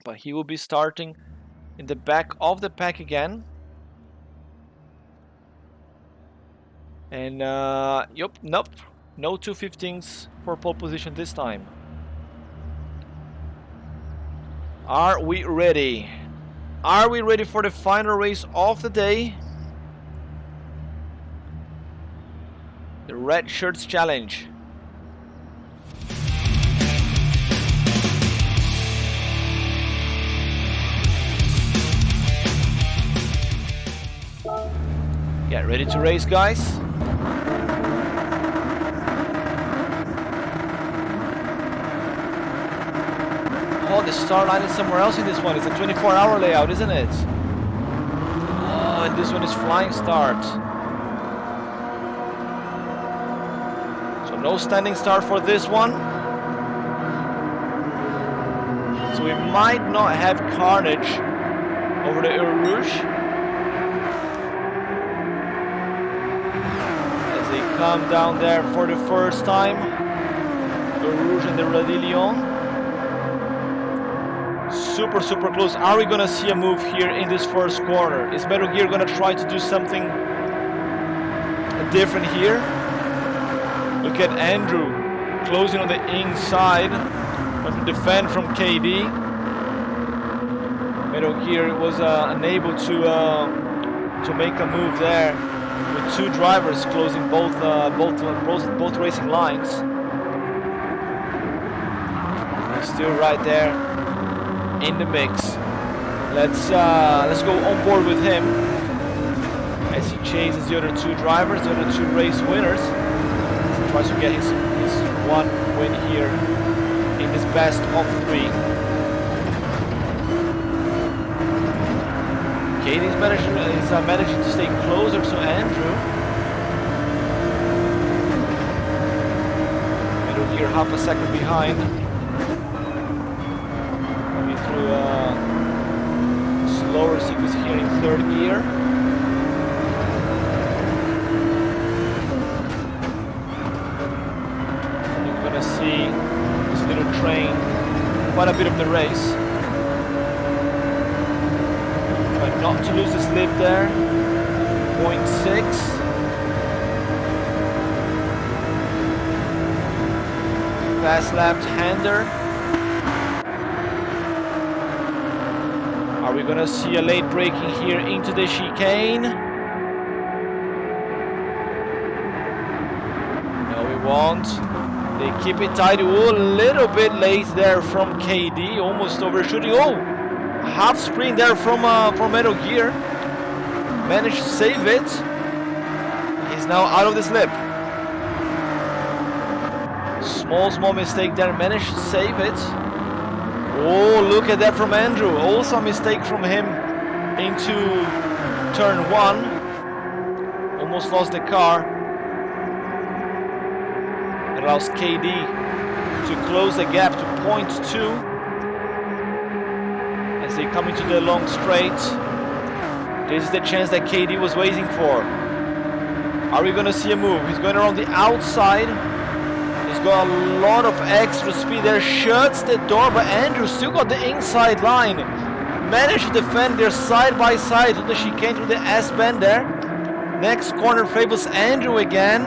But he will be starting in the back of the pack again. And yup, nope, no 215s for pole position this time. Are we ready? Are we ready for the final race of the day? The Red Shirts Challenge. Get ready to race, guys. Oh, the start line is somewhere else in this one. It's a 24-hour layout, isn't it? Oh, and this one is flying start. So no standing start for this one. So we might not have carnage over the Eau Rouge. As they come down there for the first time. Eau Rouge and the Radillon. Super close. Are we gonna see a move here in this first corner? Is Metal Gear gonna try to do something different here? Look at Andrew closing on the inside, trying to defend from KD. Metal Gear was unable to make a move there with two drivers closing both racing lines. Still right there in the mix. Let's go on board with him as he chases the other two drivers, the other two race winners. He tries to get his one win here in this best of three. Katie's managing to stay closer to Andrew. Metal Gear half a second behind. Slower sequence here in third gear. And you're gonna see this little train quite a bit of the race. Try not to lose the slip there. 0.6. Fast left-hander. Are we gonna see a late braking here into the chicane? No, we won't. They keep it tight. Oh, a little bit late there from KD, almost overshooting. Oh, half sprint there from Metal Gear. Managed to save it. He's now out of the slip. Small mistake there. Managed to save it. Oh, look at that from Andrew. Also a mistake from him into turn one. Almost lost the car. It allows KD to close the gap to 0.2 as they come into the long straight. This is the chance that KD was waiting for. Are we going to see a move? He's going around the outside. He's got a lot of extra speed there, shuts the door, but Andrew still got the inside line. Managed to defend there side by side to the chicane through the S-bend there. Next corner favors Andrew again.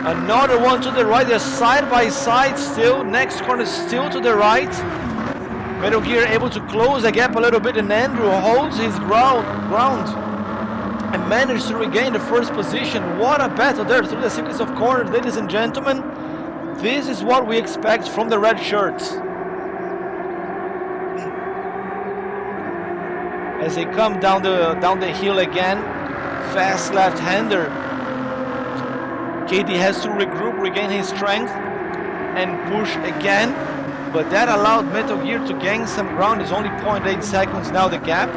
Another one to the right, they're side by side still. Next corner still to the right. Metal Gear able to close the gap a little bit, and Andrew holds his ground and managed to regain the first position. What a battle there through the sequence of corners, ladies and gentlemen. This is what we expect from the red shirts. As they come down the hill again, fast left-hander. KD has to regroup, regain his strength, and push again. But that allowed Metal Gear to gain some ground. It's only 0.8 seconds now, the gap.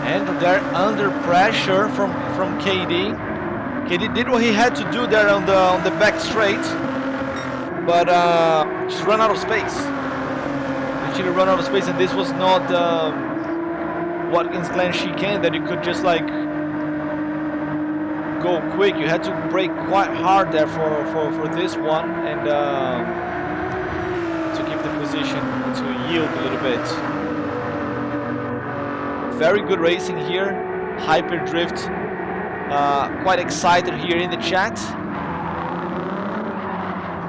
And they're under pressure from KD. KD did what he had to do there on the back straight, but just run out of space. Literally run out of space, and this was not Watkins Glen chicane that you could just like go quick. You had to brake quite hard there for this one, and to keep the position, to yield a little bit. very good racing here. Hyperdrift, quite excited here in the chat.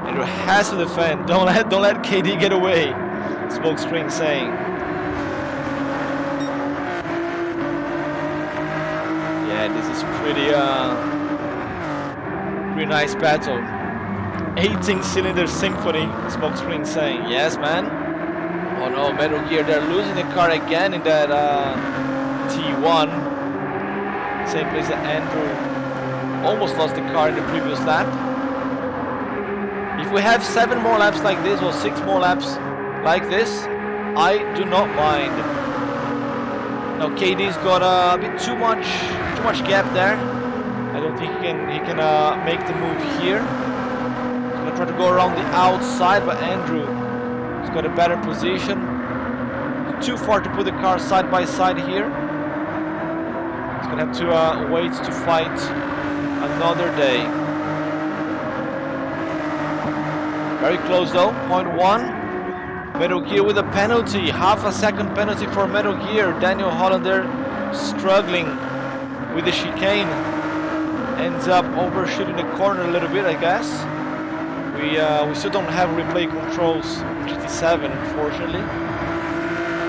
Andrew has to defend. Don't let KD get away. Smokescreen saying. Yeah, this is pretty nice battle. 18-cylinder symphony. Smokescreen saying. Yes, man. Oh no, Metal Gear, they're losing the car again in that T1. Same place that Andrew almost lost the car in the previous lap. If we have 7 more laps like this or 6 more laps like this, I do not mind. Now KD's got a bit too much gap there. I don't think he can make the move here. He's gonna try to go around the outside, but Andrew has got a better position. Too far to put the car side by side here. He's gonna have to wait to fight another day. Very close though, 0.1. Metal Gear with a penalty, half a second penalty for Metal Gear. Daniel Holland there struggling with the chicane. Ends up overshooting the corner a little bit, I guess. We still don't have replay controls in GT7, unfortunately.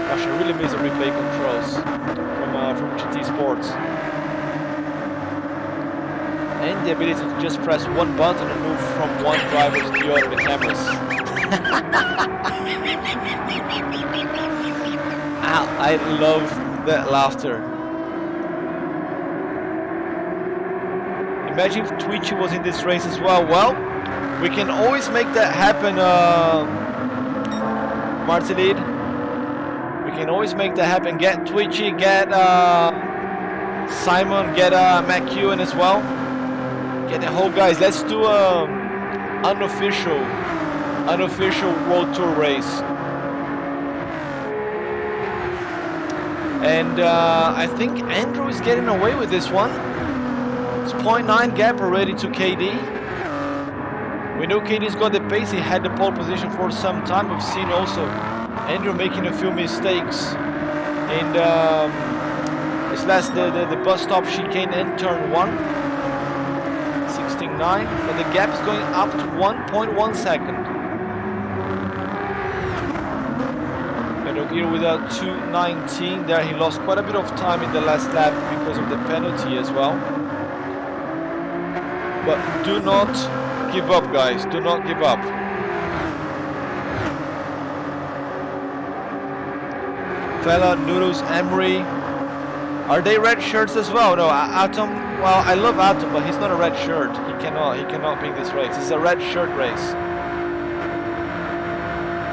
Gosh, I really miss the replay controls from GT Sports. And the ability to just press one button and move from one driver to the other, the cameras. Ow, I love that laughter. Imagine if Twitchy was in this race as well. Well, we can always make that happen, Martinid. We can always make that happen. Get Twitchy, get Simon, get McEwen as well. Get the whole guys. Let's do unofficial World Tour race. And I think Andrew is getting away with this one. It's 0.9 gap already to KD. We know KD's got the pace. He had the pole position for some time. We've seen also Andrew making a few mistakes in this last the bus stop chicane and turn 1. 16.9, but the gap is going up to 1.1 second. Metal Gear with a 2.19 there. He lost quite a bit of time in the last lap because of the penalty as well. But do not give up, guys. Do not give up. Fella, Noodles, Emery. Are they red shirts as well? No, Atom. Well, I love Atom, but he's not a red shirt. He cannot be in this race. It's a red shirt race.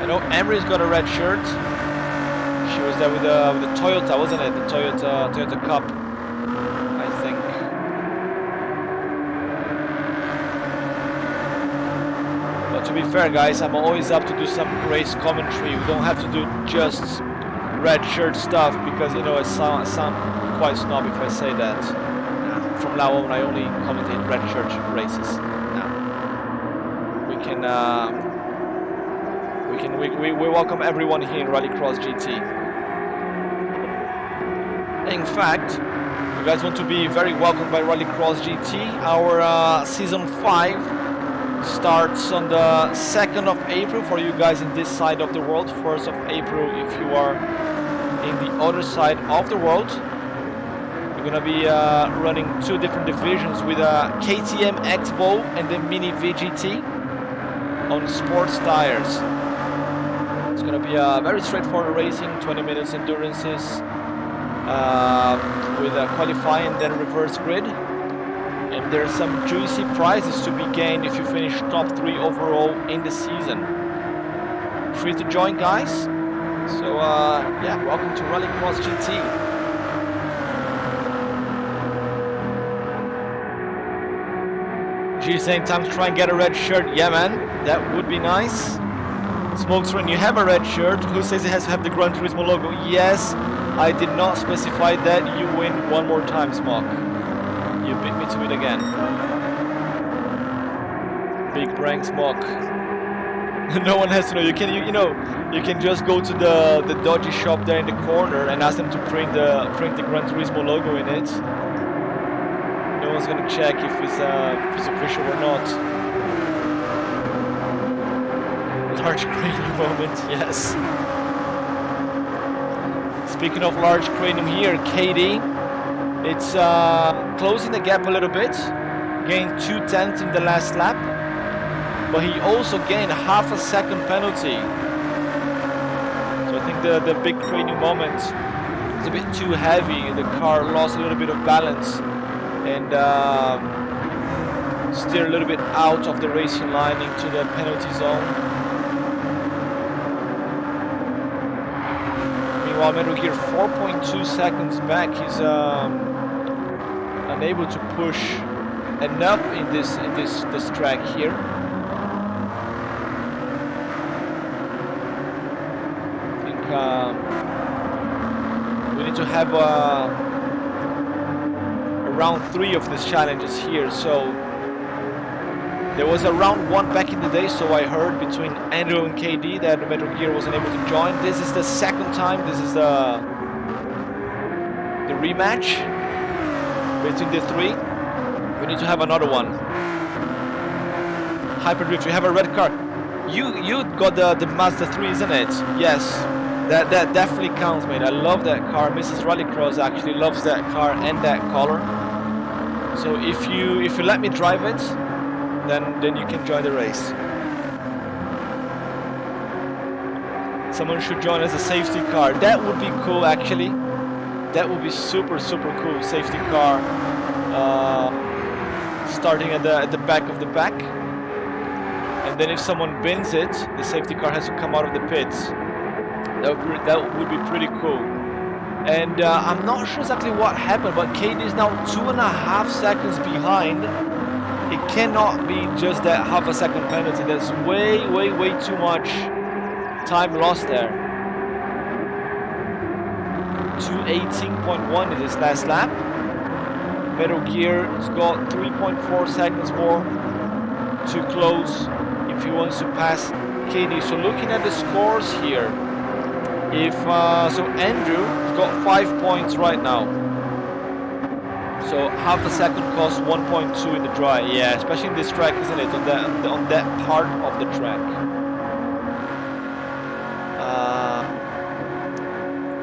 I know Emery's got a red shirt. She was there with the Toyota, wasn't it? The Toyota Cup, I think. But to be fair, guys, I'm always up to do some race commentary. We don't have to do just red shirt stuff because I sound quite snob if I say that. From now on, I only commentate red shirt races. Now we welcome everyone here in Rallycross GT. In fact, you guys want to be very welcomed by Rallycross GT. Our season 5 starts on the 2nd of April for you guys in this side of the world. 1st of April if you are in the other side of the world. We're gonna be running 2 different divisions with a KTM X-Bow and the Mini VGT on sports tires. It's gonna be a very straightforward racing, 20 minutes endurances with a qualifying and then reverse grid. And there's some juicy prizes to be gained if you finish top 3 overall in the season. Free to join, guys. So yeah, welcome to Rallycross GT. G saying time to try and get a red shirt. Yeah, man, that would be nice. Smokescreen, you have a red shirt. Who says it has to have the Gran Turismo logo? Yes, I did not specify that. You win one more time, Smoke. You beat me to it again. Big brain, Smoke. No one has to know. You can you can just go to the dodgy shop there in the corner and ask them to print the Gran Turismo logo in it. No one's gonna check if it's official or not. Large cranium moment, yes. Speaking of large cranium here, KD, it's closing the gap a little bit. Gained 2/10 in the last lap, but he also gained half a second penalty. So I think the big cranium moment is a bit too heavy. The car lost a little bit of balance and steered a little bit out of the racing line into the penalty zone. Meanwhile, Metal Gear 4.2 seconds back. He's unable to push enough in this track here. I think we need to have a round 3 of these challenges here. So there was a round 1 back in the day, so I heard, between Andrew and KD that Metal Gear wasn't able to join. This is the second time. This is the rematch between the 3. We need to have another one. Hyperdrift, you have a red car. You got the Mazda 3, isn't it? Yes. That definitely counts, mate. I love that car. Mrs. Rallycross actually loves that car and that color. So if you let me drive it, then you can join the race. Someone should join as a safety car. That would be cool, actually. That would be super cool. Safety car. Starting at the back of the pack, and then if someone bins it, the safety car has to come out of the pits. That would be pretty cool. And I'm not sure exactly what happened, but KD is now 2.5 seconds behind. It cannot be just that half a second penalty. There's way too much time lost there. 2:18.1 in this last lap. Metal Gear has got 3.4 seconds more to close if he wants to pass KD. So looking at the scores here, if so Andrew has got 5 points right now. So half a second costs 1.2 in the dry. Yeah, especially in this track, isn't it? On that part of the track.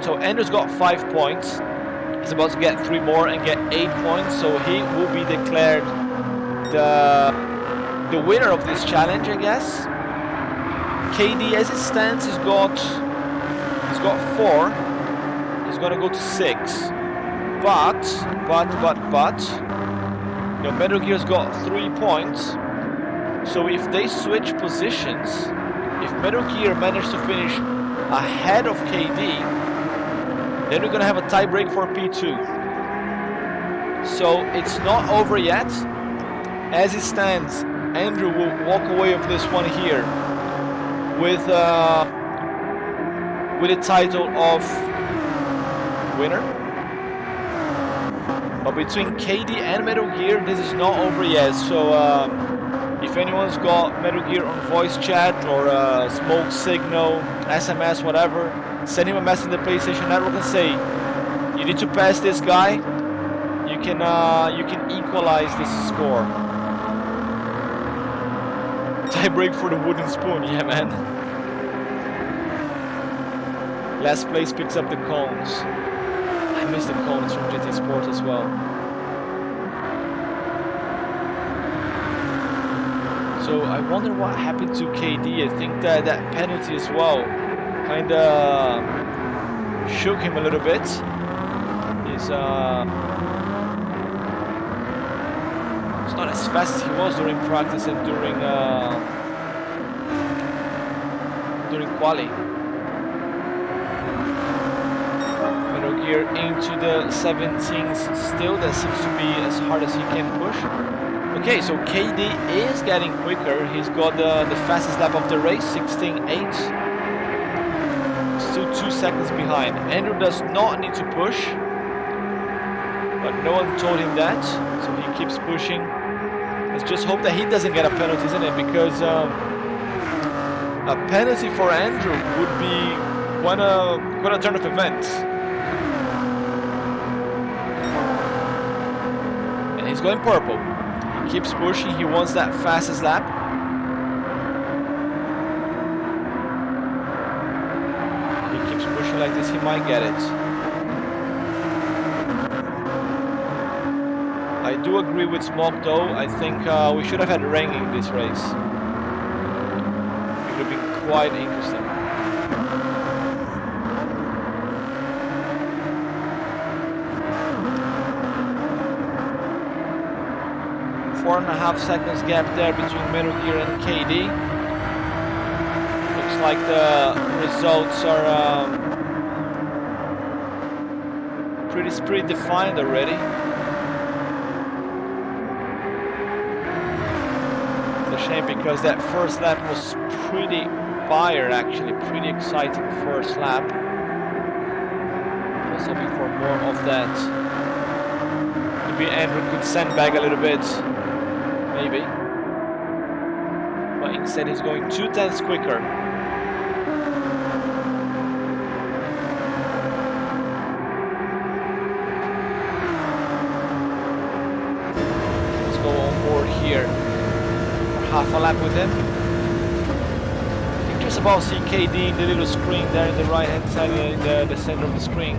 So Andrew's got 5 points. He's about to get 3 more and get 8 points, so he will be declared the winner of this challenge, I guess. KD, as it stands, he's got 4. He's gonna go to 6. But Metal Gear's got 3 points. So if they switch positions, if Metal Gear manages to finish ahead of KD, then we're gonna have a tie break for P2. So it's not over yet. As it stands, Andrew will walk away of this one here with the title of winner. But between KD and Metal Gear, this is not over yet. So if anyone's got Metal Gear on voice chat or smoke signal, SMS, whatever, send him a message in the PlayStation Network and say, you need to pass this guy. You can equalize this score. Tie break for the wooden spoon, yeah, man. Last place picks up the cones. I miss the cones from GT Sport as well. So I wonder what happened to KD. I think that penalty as well kind of shook him a little bit. He's not as fast as he was during practice and during quali. Metal Gear into the 17s still. That seems to be as hard as he can push. Okay, so KD is getting quicker. He's got the fastest lap of the race, 16.8. Still 2 seconds behind. Andrew does not need to push, but no one told him that, so he keeps pushing. Let's just hope that he doesn't get a penalty, isn't it? Because A penalty for Andrew would be quite a turn of events. And he's going purple. He keeps pushing. He wants that fastest lap. He keeps pushing like this. He might get it. I do agree with Smoke though. I think we should have had rain in this race. It would have been quite interesting. Four and a half seconds gap there between Metal Gear and KD. Looks like the results are pretty defined already. Shame because that first lap was pretty fire, actually pretty exciting first lap. I was hoping for more of that. Maybe Andrew could sandbag a little bit, maybe. But instead he's going 2/10 quicker. Let's go on board here. Half a lap with him. You can just about see KD in the little screen there in the right hand side, in the center of the screen.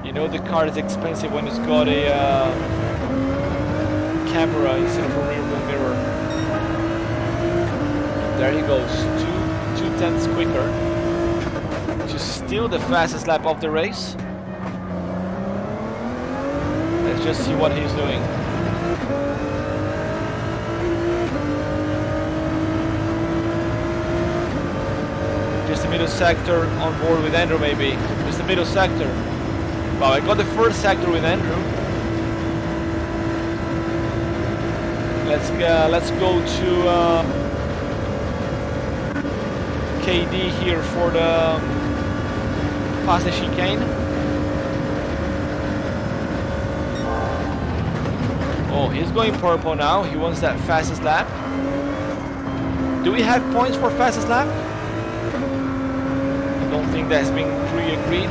You know the car is expensive when it's got a camera instead of a rear view mirror. There he goes, 2/10 quicker. Just still the fastest lap of the race. Let's just see what he's doing. Just the middle sector on board with Andrew, maybe. Just the middle sector. Wow, I got the first sector with Andrew. Let's go to KD here for the past the chicane. Oh, he's going purple now. He wants that fastest lap. Do we have points for fastest lap? I don't think that's been pre-agreed.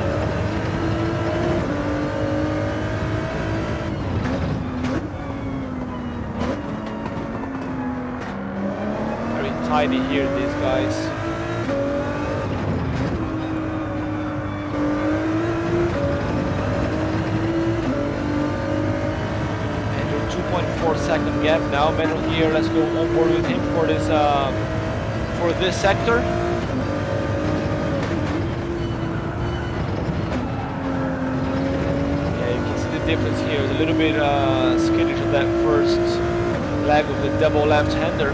Very tidy here, these guys. And 2.4-second gap now. Metal Gear, let's go on board with him for this sector. Difference here is a little bit skittish on that first leg of the double left-hander.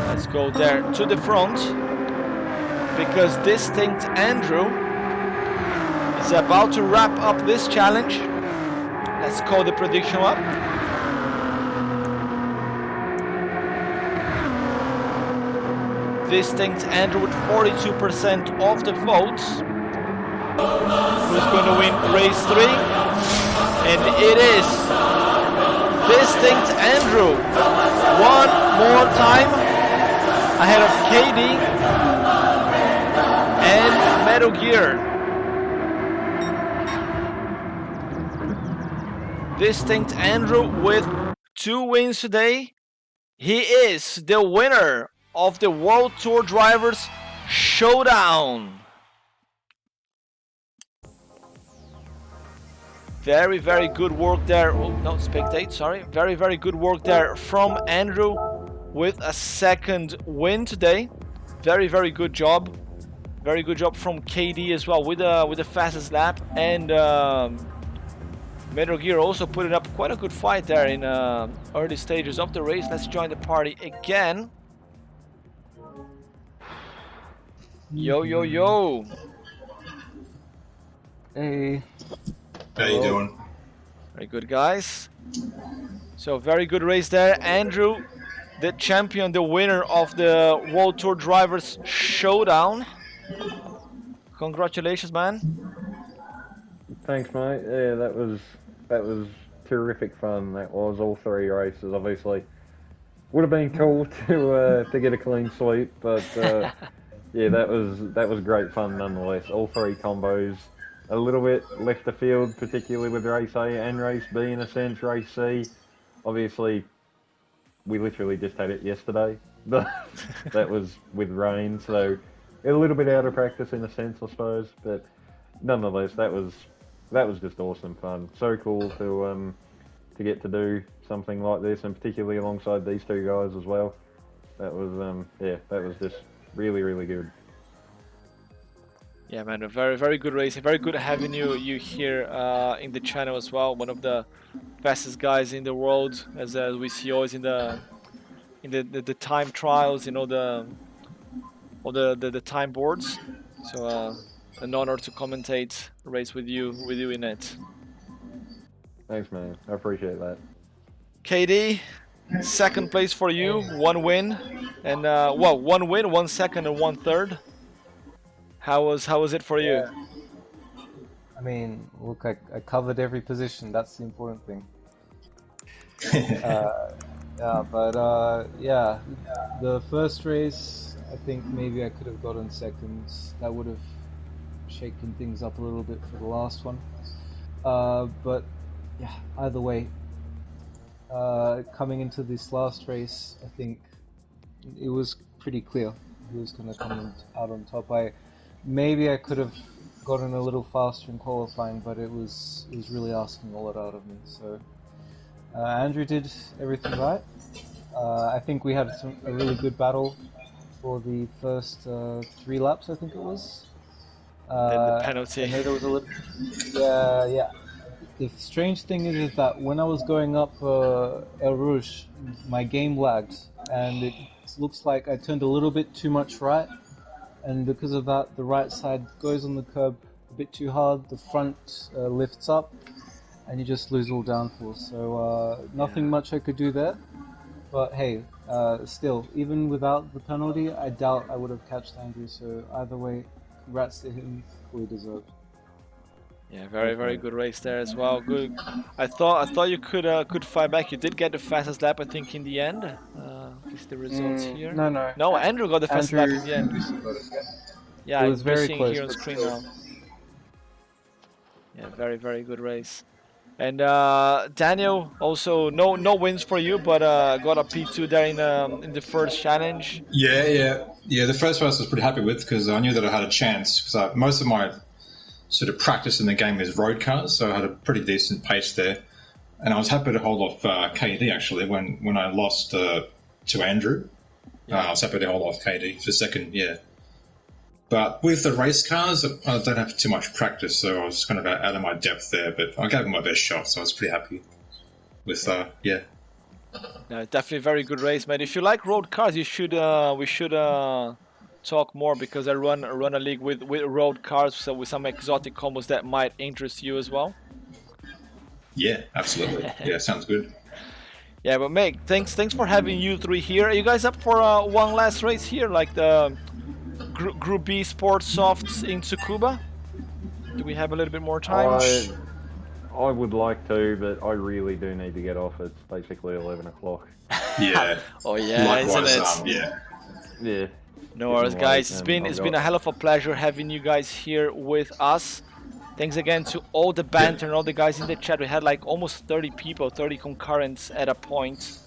Let's go there to the front because Distinct Andrew is about to wrap up this challenge. Let's call the prediction up. Distinct Andrew with 42% of the votes. Who's going to win race 3? And it is Distinct Andrew. One more time ahead of KD and Metal Gear. Distinct Andrew with 2 wins today. He is the winner of the World Tour Drivers Showdown. Very, very good work there. Oh, no, spectate, sorry. Very, very good work there from Andrew with a 2nd win today. Very, very good job. Very good job from KD as well with the fastest lap. And Metal Gear also putting up quite a good fight there in early stages of the race. Let's join the party again. Yo, yo, yo. Hey. How you doing? Very good, guys. So very good race there. Andrew, the champion, the winner of the World Tour Drivers Showdown. Congratulations, man. Thanks, mate. Yeah, that was terrific fun. That was all 3 races. Obviously, would have been cool to get a clean sweep, but yeah, that was great fun nonetheless. All 3 combos. A little bit left the field, particularly with race A and race B in a sense. Race C, obviously, we literally just had it yesterday, but that was with rain, so a little bit out of practice in a sense, I suppose. But nonetheless, that was just awesome fun. So cool to get to do something like this, and particularly alongside these 2 guys as well. That was yeah, that was just really, really good. Yeah, man, a very, very good racing. Very good having you here in the channel as well. One of the fastest guys in the world, as we see always in the time trials, you know, the time boards. So an honor to commentate a race with you in it. Thanks, man. I appreciate that. KD, second place for you, 1 win, and well, 1 win, 1 second, and 1 third. How was it for you? I mean, look, I covered every position. That's the important thing. Yeah, but yeah, the first race, I think maybe I could have gotten second. That would have shaken things up a little bit for the last one. But yeah, either way, coming into this last race, I think it was pretty clear who was going to come out on top. Maybe I could have gotten a little faster in qualifying, but it was really asking a lot out of me. So Andrew did everything right. I think we had a really good battle for the first 3 laps, I think it was. Then the penalty. I know there was a little. Yeah. The strange thing is that when I was going up El Rouge, my game lagged, and it looks like I turned a little bit too much right, and because of that, the right side goes on the curb a bit too hard, the front lifts up, and you just lose all downforce. So nothing much I could do there, but hey, still, even without the penalty, I doubt I would have catched Andrew, so either way, congrats to him, fully deserved. Yeah, very, very good race there as well. Good. I thought you could fight back. You did get the fastest lap, I think, in the end. Is the results here? No. No, Andrew got the fastest lap in the end. Yeah, it was very seeing close here on screen still. now. Yeah, very, very good race. And Daniel, also no wins for you, but got a P2 there in the first challenge. Yeah. The first race I was pretty happy with because I knew that I had a chance. Because most of my sort of practice in the game is road cars, so I had a pretty decent pace there. And I was happy to hold off KD actually when I lost to Andrew. Yeah. I was happy to hold off KD for second, yeah. But with the race cars, I don't have too much practice, so I was kind of out of my depth there. But I gave it my best shot, so I was pretty happy with yeah. No, definitely a very good race, man. If you like road cars, you should we should talk more because I run a league with road cars, so with some exotic combos that might interest you as well. Yeah, absolutely. Yeah, sounds good. Yeah, but mate, thanks for having you 3 here. Are you guys up for one last race here, like the Group B Sports Softs in Tsukuba? Do we have a little bit more time? I would like to, but I really do need to get off. It's basically 11 o'clock. Yeah. Oh yeah, Likewise, isn't it? Yeah. No worries, guys. It's been a hell of a pleasure having you guys here with us. Thanks again to all the banter and all the guys in the chat. We had like almost 30 people, 30 concurrents at a point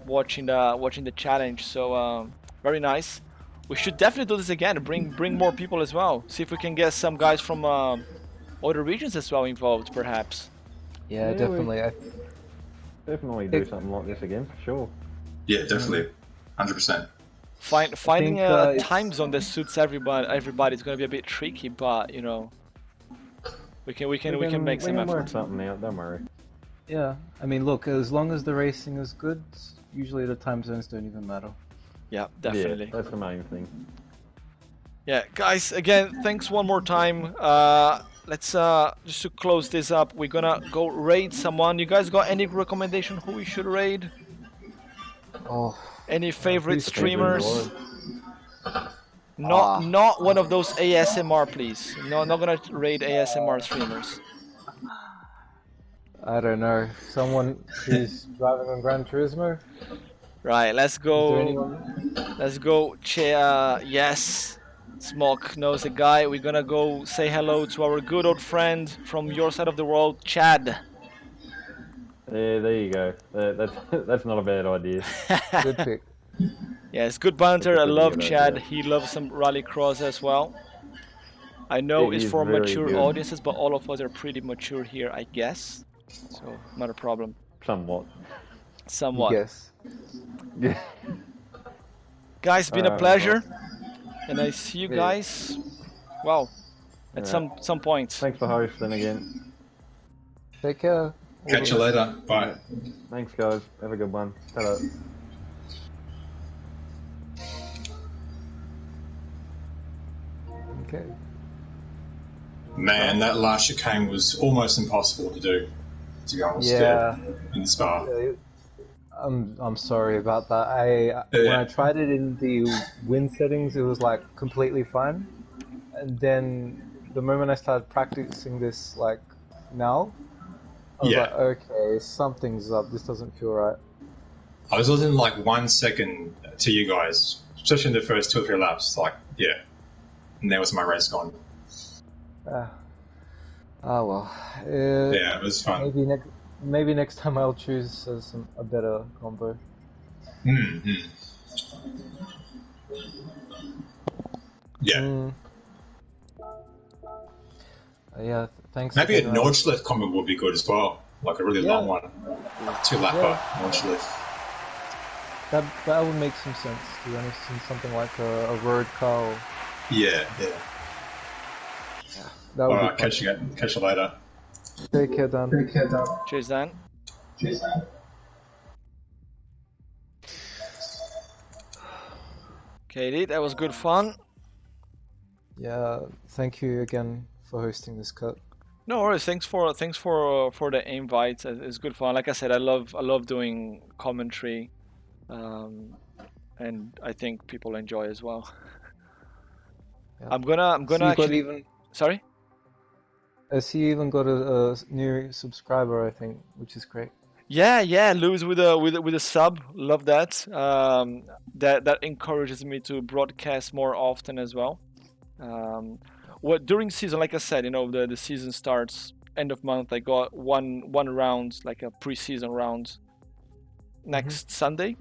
watching the challenge. So very nice. We should definitely do this again. Bring more people as well. See if we can get some guys from other regions as well involved, perhaps. Yeah, definitely. Definitely do something like this again for sure. Yeah, definitely, 100%. Finding a time zone that suits everybody is going to be a bit tricky, but you know, we can make some effort. Work something out. Don't worry. Yeah, I mean, look, as long as the racing is good, usually the time zones don't even matter. Yeah, definitely. Yeah, that's the main thing. Yeah, guys, again, thanks one more time. let's just to close this up, we're gonna go raid someone. You guys got any recommendation who we should raid? Oh, Any favorite Who's streamers? favorite Not one of those ASMR, please. No, not gonna raid ASMR streamers. I don't know. Someone who's driving on Gran Turismo? Right, let's Is there go. anyone? Let's go. Yes, Smoke knows the guy. We're gonna go say hello to our good old friend from your side of the world, Chad. Yeah, there you go. That's not a bad idea. Good pick. Yes, good banter. I That's a love pretty good Chad. idea. He loves some rallycross as well. I know He it's is for very mature good. audiences, but all of us are pretty mature here, I guess. So, not a problem. Somewhat. Somewhat. Yes. Yeah. Guys, it's been a pleasure. And I see you Yeah. guys. Wow. At Yeah. some point. Thanks for hosting again. Take care. Catch you later. Bye. Thanks, guys. Have a good one. Ta-da. Okay. Man, that last chicane was almost impossible to do. To be honest, Yeah. in Spa. I'm sorry about that. When I tried it in the wind settings, it was like completely fine, and then the moment I started practicing this, like now, I was Yeah. like, okay, something's up. This doesn't feel right. I was within like 1 second to you guys, especially in the first 2 or 3 laps. Like, yeah, and there was my race gone. Well. Yeah, it was fun. Maybe next time I'll choose a better combo. Mm-hmm. Yeah. Yeah. Thanks. Maybe a again, Nordschliff combo would be good as well, like a really long one. 2-lapper Nordschliff. That would make some sense, to be honest, in something like a road car. Or, Yeah. that would Alright, be fun. catch you later. Take care, Dan. Cheers, Dan. Katie, that was good fun. Yeah, thank you again for hosting this cut. No worries. Thanks for the invite. It's good fun. Like I said, I love doing commentary, and I think people enjoy as well. Yeah. I'm gonna So you actually. got even, Sorry. he even got a new subscriber, I think, which is great. Yeah, Lewis with a sub. Love that. That encourages me to broadcast more often as well. During season, like I said, the season starts end of month. I got one round, like a pre-season round, next Sunday.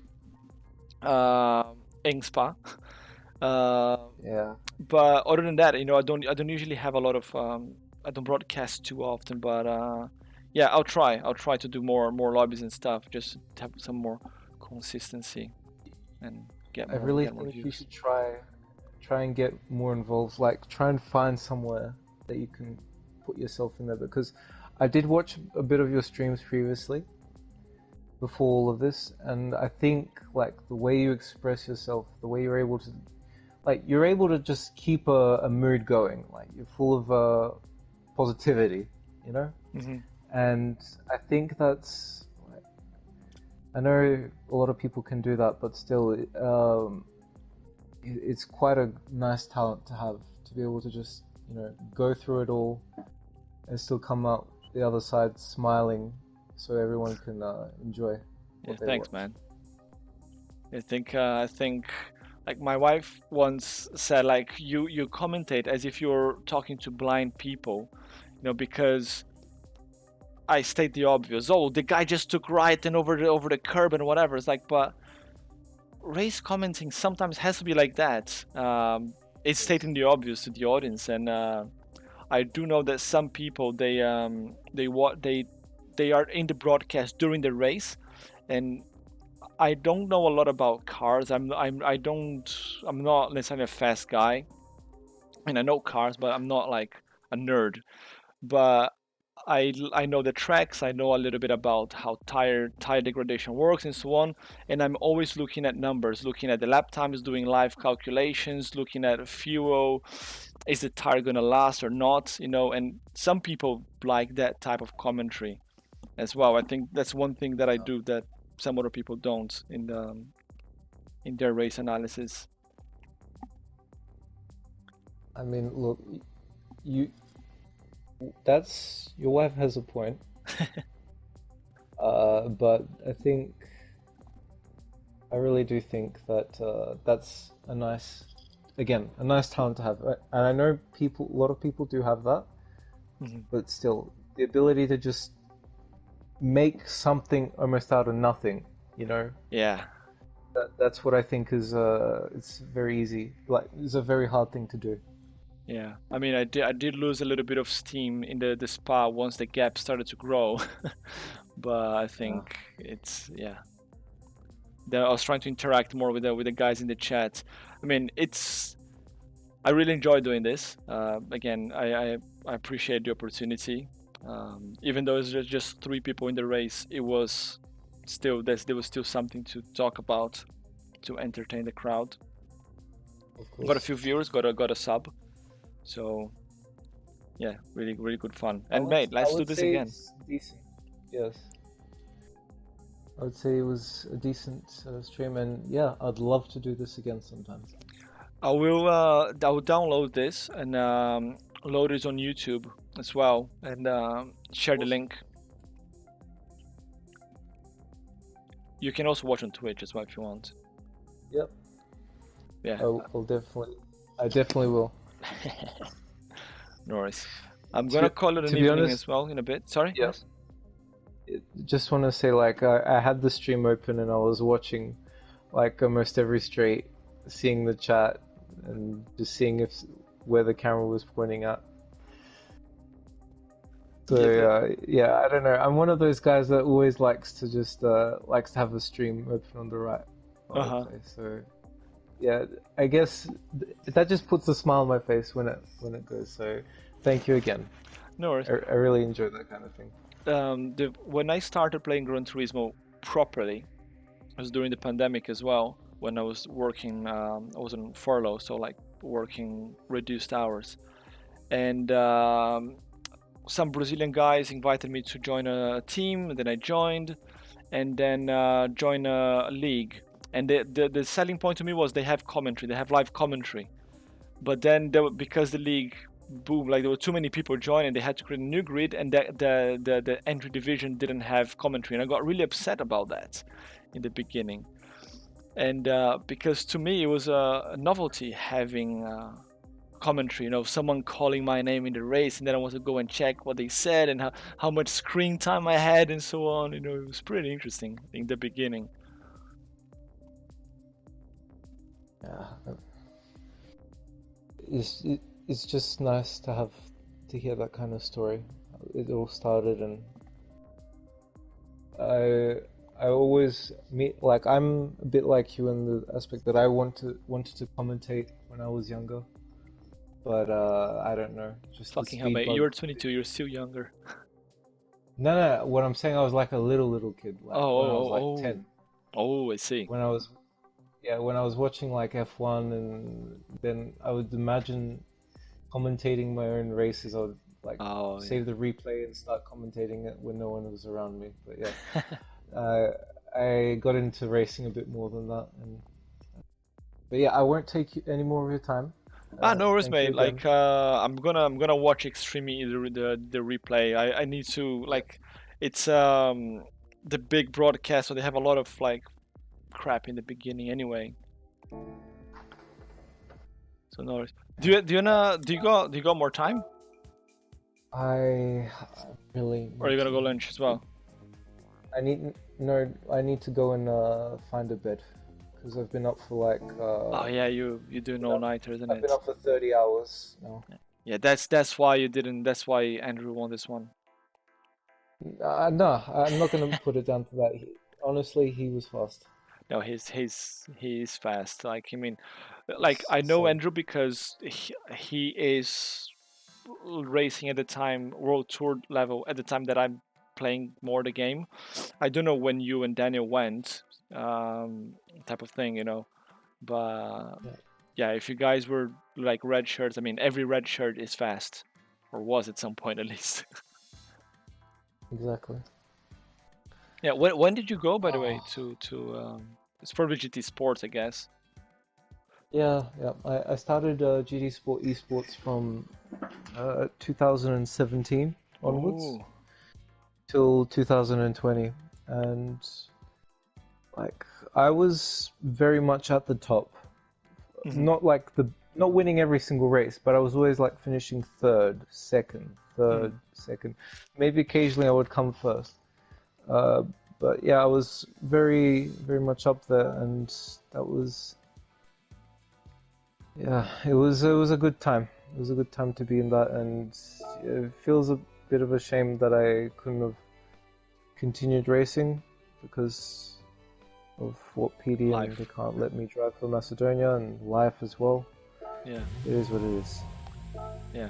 In Spa. Yeah. But other than that, I don't usually have a lot of. I don't broadcast too often, but yeah, I'll try to do more lobbies and stuff, just to have some more consistency and get more. I really get more think you views. should try and get more involved. Like, try and find somewhere that you can put yourself in there. Because I did watch a bit of your streams previously, before all of this, and I think like the way you express yourself, the way you're able to just keep a mood going. Like, you're full of positivity, Mm-hmm. and I think that's. I know a lot of people can do that, but still, it's quite a nice talent to have, to be able to just go through it all and still come out the other side smiling, so everyone can enjoy. Yeah, what they thanks, watch. man. I think like my wife once said, like you commentate as if you're talking to blind people, because I state the obvious. Oh, the guy just took right and over the curb and whatever. It's like, but race commenting sometimes has to be like that. It's stating the obvious to the audience, and I do know that some people they are in the broadcast during the race, and I don't know a lot about cars. I'm not necessarily a fast guy, and I know cars, but I'm not like a nerd. But I know the tracks. I know a little bit about how tire degradation works and so on. And I'm always looking at numbers, looking at the lap times, doing live calculations, looking at fuel. Is the tire gonna last or not? And some people like that type of commentary as well. I think that's one thing that I do that some other people don't in their race analysis. I mean, look, you. That's your wife has a point. But I really do think that that's a nice talent to have. And I know a lot of people do have that, but still, the ability to just make something almost out of nothing, Yeah. That's what I think is it's very easy. Like, it's a very hard thing to do. Yeah, I mean, I did lose a little bit of steam in the spa once the gap started to grow, but I think it's I was trying to interact more with the guys in the chat. I mean, I really enjoy doing this. Again, I appreciate the opportunity. Even though it's just 3 people in the race, there was still something to talk about, to entertain the crowd. Of course. Got a few viewers, got a sub. So, yeah, really, really good fun. And mate, let's do this again. It's decent. Yes. I would say it was a decent stream, and yeah, I'd love to do this again sometime. I'll download this and load it on YouTube as well, and share the link. You can also watch on Twitch as well if you want. Yep. Yeah. I definitely will. No worries. I'm gonna call it an evening honest, as well in a bit. Sorry? Yes. Just want to say, like, I had the stream open and I was watching, like, almost every straight, seeing the chat and just seeing where the camera was pointing at. So yeah, I don't know. I'm one of those guys that always likes to have a stream open on the right. So yeah, I guess that just puts a smile on my face when it goes. So thank you again. No worries. I really enjoy that kind of thing. When I started playing Gran Turismo properly, it was during the pandemic as well. When I was working, I was on furlough, so like working reduced hours, and some Brazilian guys invited me to join a team. And then I joined, and then join a league. And the selling point to me was they have commentary, they have live commentary. But then because the league boom, like there were too many people joining, they had to create a new grid, and the entry division didn't have commentary, and I got really upset about that in the beginning. And because to me it was a novelty having commentary, someone calling my name in the race, and then I want to go and check what they said and how much screen time I had and so on. It was pretty interesting in the beginning. Yeah, it's just nice to hear that kind of story. It all started, and I always I'm a bit like you in the aspect that I wanted to commentate when I was younger, but I don't know. Just fucking hell, mate! You're 22. You're still younger. No. What I'm saying, I was like a little kid. When I was 10. Oh, I see. When I was watching like F1, and then I would imagine commentating my own races. I would save the replay and start commentating it when no one was around me. But yeah, I got into racing a bit more than that. But yeah, I won't take any more of your time. No worries, mate. Like I'm gonna watch extremely the replay. I need to it's the big broadcast, so they have a lot of crap in the beginning anyway. So no worries. Do you got more time? I really. Or are you gonna go lunch as well? I need to go and find a bed because I've been up for oh yeah, you doing all nighter, isn't it? I've been up for 30 hours now. Yeah, that's why you didn't. That's why Andrew won this one. No, I'm not gonna put it down to that. Honestly, he was fast. No, he's fast. I know Andrew because he is racing at the time, World Tour level at the time that I'm playing more the game. I don't know when you and Daniel went, type of thing, But yeah, if you guys were like red shirts, I mean, every red shirt is fast, or was at some point at least. Exactly. Yeah, when did you go, by the way, to it's probably GT Sports, I guess. Yeah. I started GT Sport Esports from 2017 onwards Oh, till 2020, and like I was very much at the top. mhm. Not winning every single race, but I was always like finishing third, second, second. Maybe occasionally I would come first. But yeah, I was very, very much up there, and that was, yeah, it was a good time. It was a good time to be in that, and it feels a bit of a shame that I couldn't have continued racing because of what PD and Life. they can't let me drive for Macedonia and life as well. Yeah, It is what it is. yeah,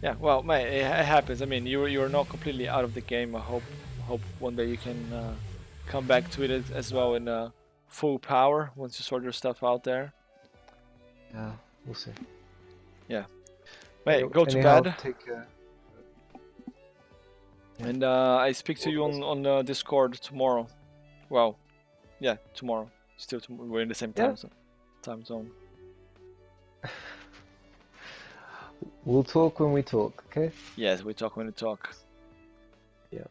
yeah. Well, mate, it happens. I mean, you're not completely out of the game. I hope one day you can come back to it as well in full power once you sort your stuff out there. Yeah, we'll see. Yeah, mate, go to Anyhow, bed. take care. And I speak to you on Discord tomorrow. Well, yeah, tomorrow. Still, we're in the same Yeah, time zone. we'll talk when we talk, okay? Yes, we talk when we talk. Yeah.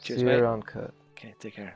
Cheers, See you mate. around, Kurt. Okay, take care.